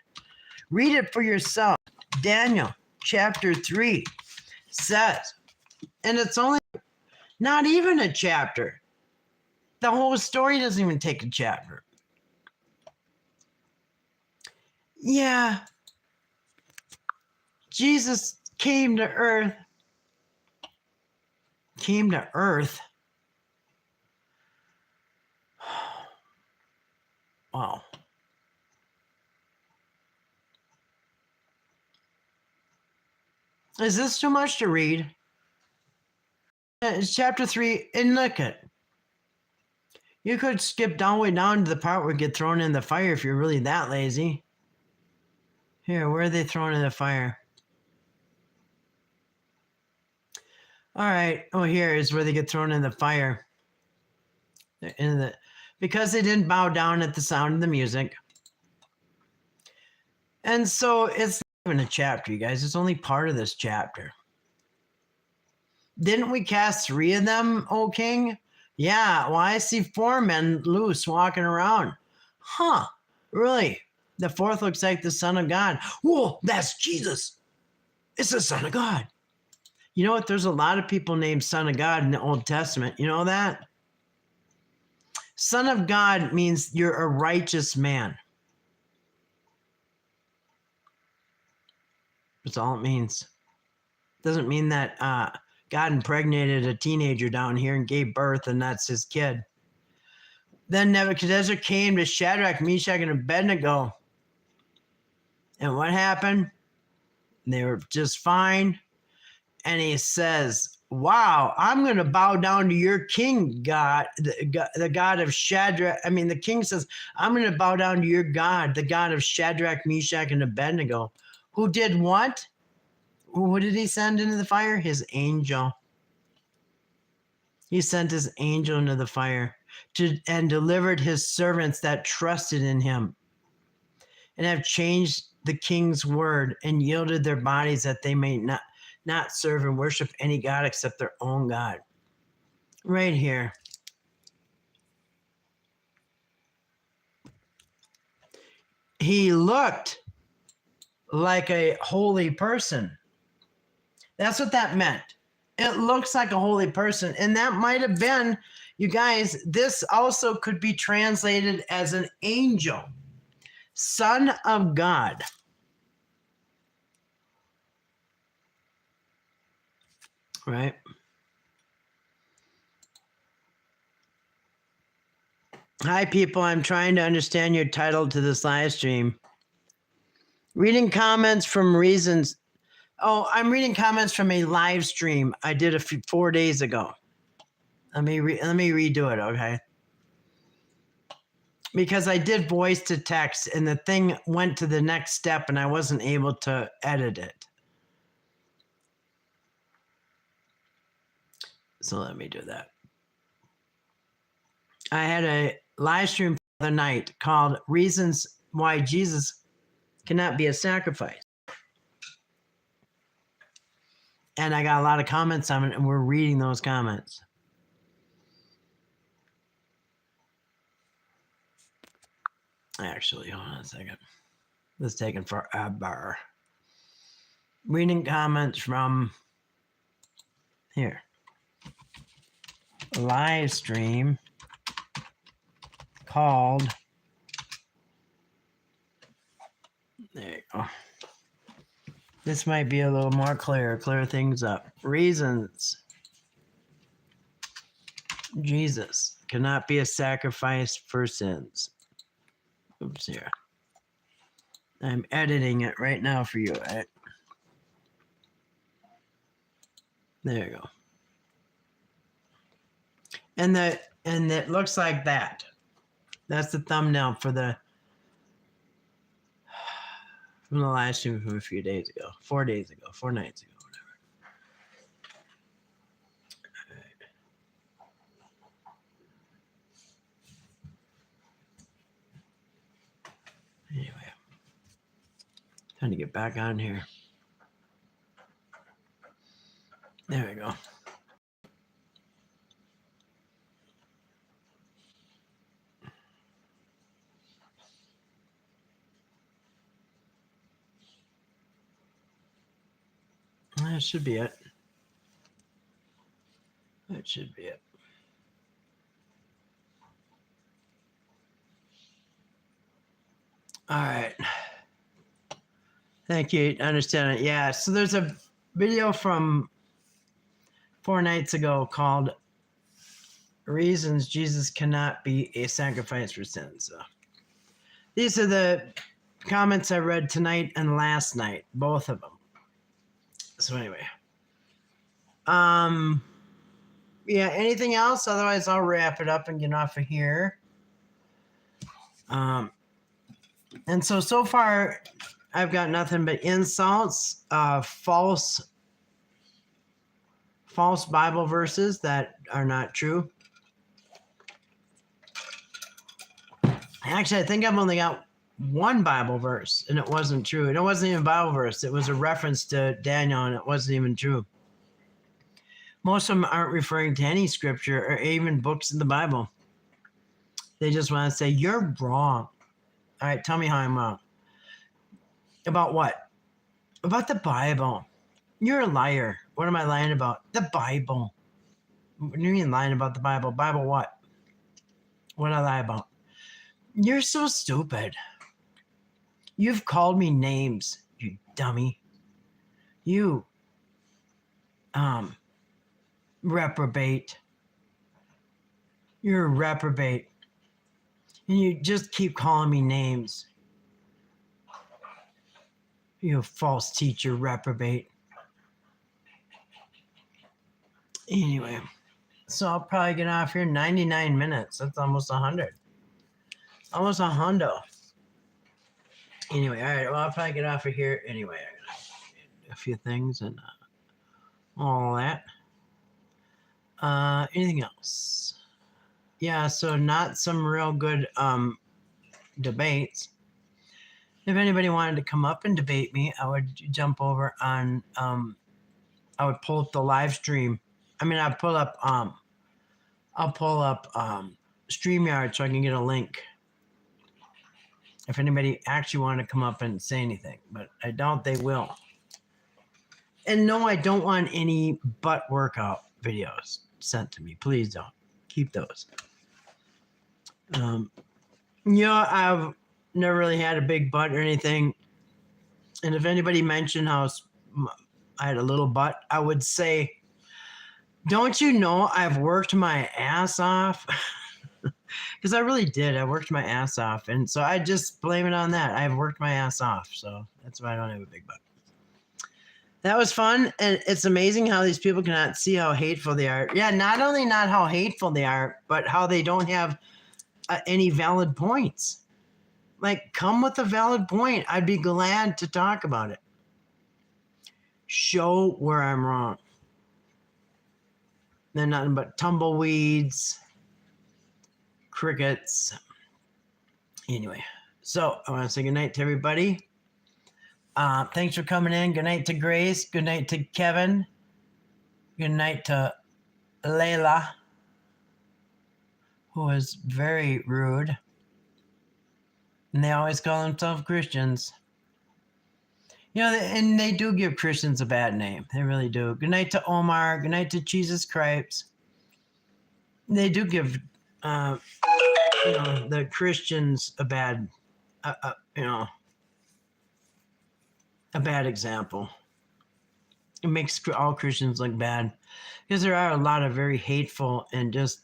Read it for yourself. Daniel chapter 3 says, and it's only not even a chapter. The whole story doesn't even take a chapter. Yeah. Jesus came to earth. Wow. Is this too much to read? It's chapter 3, and look at. You could skip way down to the part where you get thrown in the fire if you're really that lazy. Here, where are they thrown in the fire? All right. Oh, here is where they get thrown in the fire. Because they didn't bow down at the sound of the music. And so it's not even a chapter, you guys. It's only part of this chapter. Didn't we cast 3 of them, O king? Yeah, well, I see 4 men loose walking around. Huh. Really? The fourth looks like the Son of God. Whoa, that's Jesus. It's the Son of God. You know what? There's a lot of people named Son of God in the Old Testament. You know that? Son of God means you're a righteous man. That's all it means. Doesn't mean that God impregnated a teenager down here and gave birth and that's his kid. Then Nebuchadnezzar came to Shadrach, Meshach, and Abednego. And what happened? They were just fine. And he says, wow, I'm going to bow down to your king, God, the God of Shadrach. I mean, the king says, I'm going to bow down to your God, the God of Shadrach, Meshach, and Abednego. Who did what? What did he send into the fire? His angel. He sent his angel into the fire and delivered his servants that trusted in him and have changed the king's word and yielded their bodies that they may not serve and worship any God except their own God. Right here. He looked like a holy person. That's what that meant. It looks like a holy person. And that might have been, you guys, this also could be translated as an angel, Son of God. Right? Hi, people. I'm trying to understand your title to this live stream. Reading comments from reasons. Oh, I'm reading comments from a live stream I did 4 days ago. Let me redo it, okay? Because I did voice to text and the thing went to the next step and I wasn't able to edit it. So let me do that. I had a live stream the other night called Reasons Why Jesus Cannot Be a Sacrifice. And I got a lot of comments on it, and we're reading those comments. Actually, hold on a second. This is taking forever. Reading comments from here. Live stream called. There you go. This might be a little more clear things up. Reasons Jesus cannot be a sacrifice for sins. Oops, here. I'm editing it right now for you. Right? There you go. And it looks like that. That's the thumbnail for the from the live stream from a few days ago, 4 days ago, 4 nights ago, whatever. Right. Anyway, time to get back on here. There we go. That should be it. That should be it. All right. Thank you. I understand it. Yeah. So there's a video from 4 nights ago called Reasons Jesus Cannot Be a Sacrifice for Sins. So these are the comments I read tonight and last night, both of them. So anyway. Yeah, anything else? Otherwise, I'll wrap it up and get off of here. And so far, I've got nothing but insults, false Bible verses that are not true. Actually, I think I've only got one Bible verse, and it wasn't true. And it wasn't even a Bible verse. It was a reference to Daniel, and it wasn't even true. Most of them aren't referring to any scripture or even books in the Bible. They just want to say, you're wrong. All right, tell me how I'm wrong. About what? About the Bible. You're a liar. What am I lying about? The Bible. What do you mean lying about the Bible? Bible what? What I lie about? You're so stupid. You've called me names, you dummy. You reprobate. You're a reprobate. And you just keep calling me names. You false teacher, reprobate. Anyway, so I'll probably get off here 99 minutes. That's almost 100. Almost a hundo. Anyway, all right. Well, I'll probably get off of here anyway. I got a few things and all that. Anything else? Yeah, so not some real good debates. If anybody wanted to come up and debate me, I would jump over on I would pull up the live stream. I mean, I'll pull up StreamYard so I can get a link. If anybody actually wanted to come up and say anything, but I doubt they will. And no, I don't want any butt workout videos sent to me. Please don't. Keep those. I've never really had a big butt or anything. And if anybody mentioned how I had a little butt, I would say, don't you know I've worked my ass off? Because I really did. I worked my ass off. And so I just blame it on that. I've worked my ass off. So that's why I don't have a big butt. That was fun. And it's amazing how these people cannot see how hateful they are. Yeah, not only not how hateful they are, but how they don't have any valid points. Like, come with a valid point. I'd be glad to talk about it. Show where I'm wrong. They're nothing but tumbleweeds, crickets. Anyway, so I want to say goodnight to everybody. Thanks for coming in. Good night to Grace. Good night to Kevin. Good night to Layla, who was very rude. And they always call themselves Christians. And they do give Christians a bad name. They really do. Good night to Omar. Good night to Jesus Christ. They do give, the Christians a bad, a bad example. It makes all Christians look bad because there are a lot of very hateful and just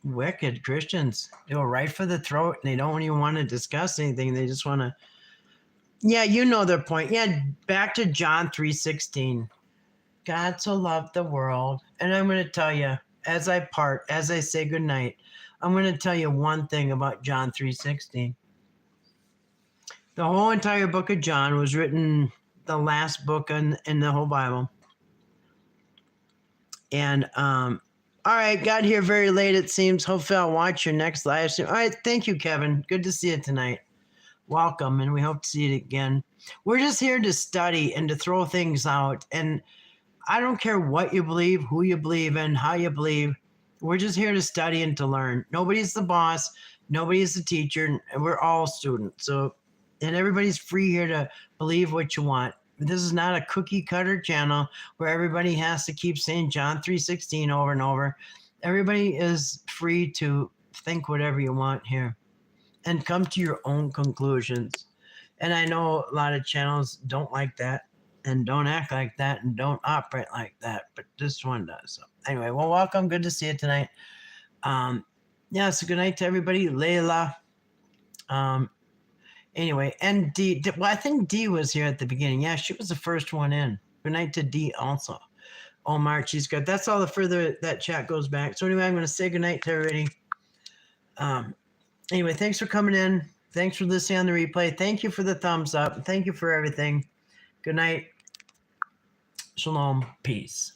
wicked Christians. They go right for the throat and they don't even want to discuss anything. They just want to. Yeah, you know their point. Yeah, back to John 3:16. God so loved the world. And I'm going to tell you, as I say goodnight, I'm going to tell you one thing about John 3:16. The whole entire book of John was written, the last book in the whole Bible. And, all right, got here very late, it seems. Hopefully I'll watch your next live stream. All right, thank you, Kevin. Good to see you tonight. Welcome, and we hope to see you again. We're just here to study and to throw things out. And I don't care what you believe, who you believe in, how you believe. We're just here to study and to learn. Nobody's the boss. Nobody's the teacher. And we're all students. And everybody's free here to believe what you want. This is not a cookie cutter channel where everybody has to keep saying John 3:16 over and over. Everybody is free to think whatever you want here and come to your own conclusions. And I know a lot of channels don't like that and don't act like that and don't operate like that, but this one does. So anyway, well, welcome. Good to see you tonight. So good night to everybody. Layla. Anyway, and D, well, I think D was here at the beginning. Yeah, she was the first one in. Good night to D also. Omar, she's good. That's all the further that chat goes back. So anyway, I'm going to say good night to everybody. Anyway, thanks for coming in. Thanks for listening on the replay. Thank you for the thumbs up. Thank you for everything. Good night. Shalom. Peace.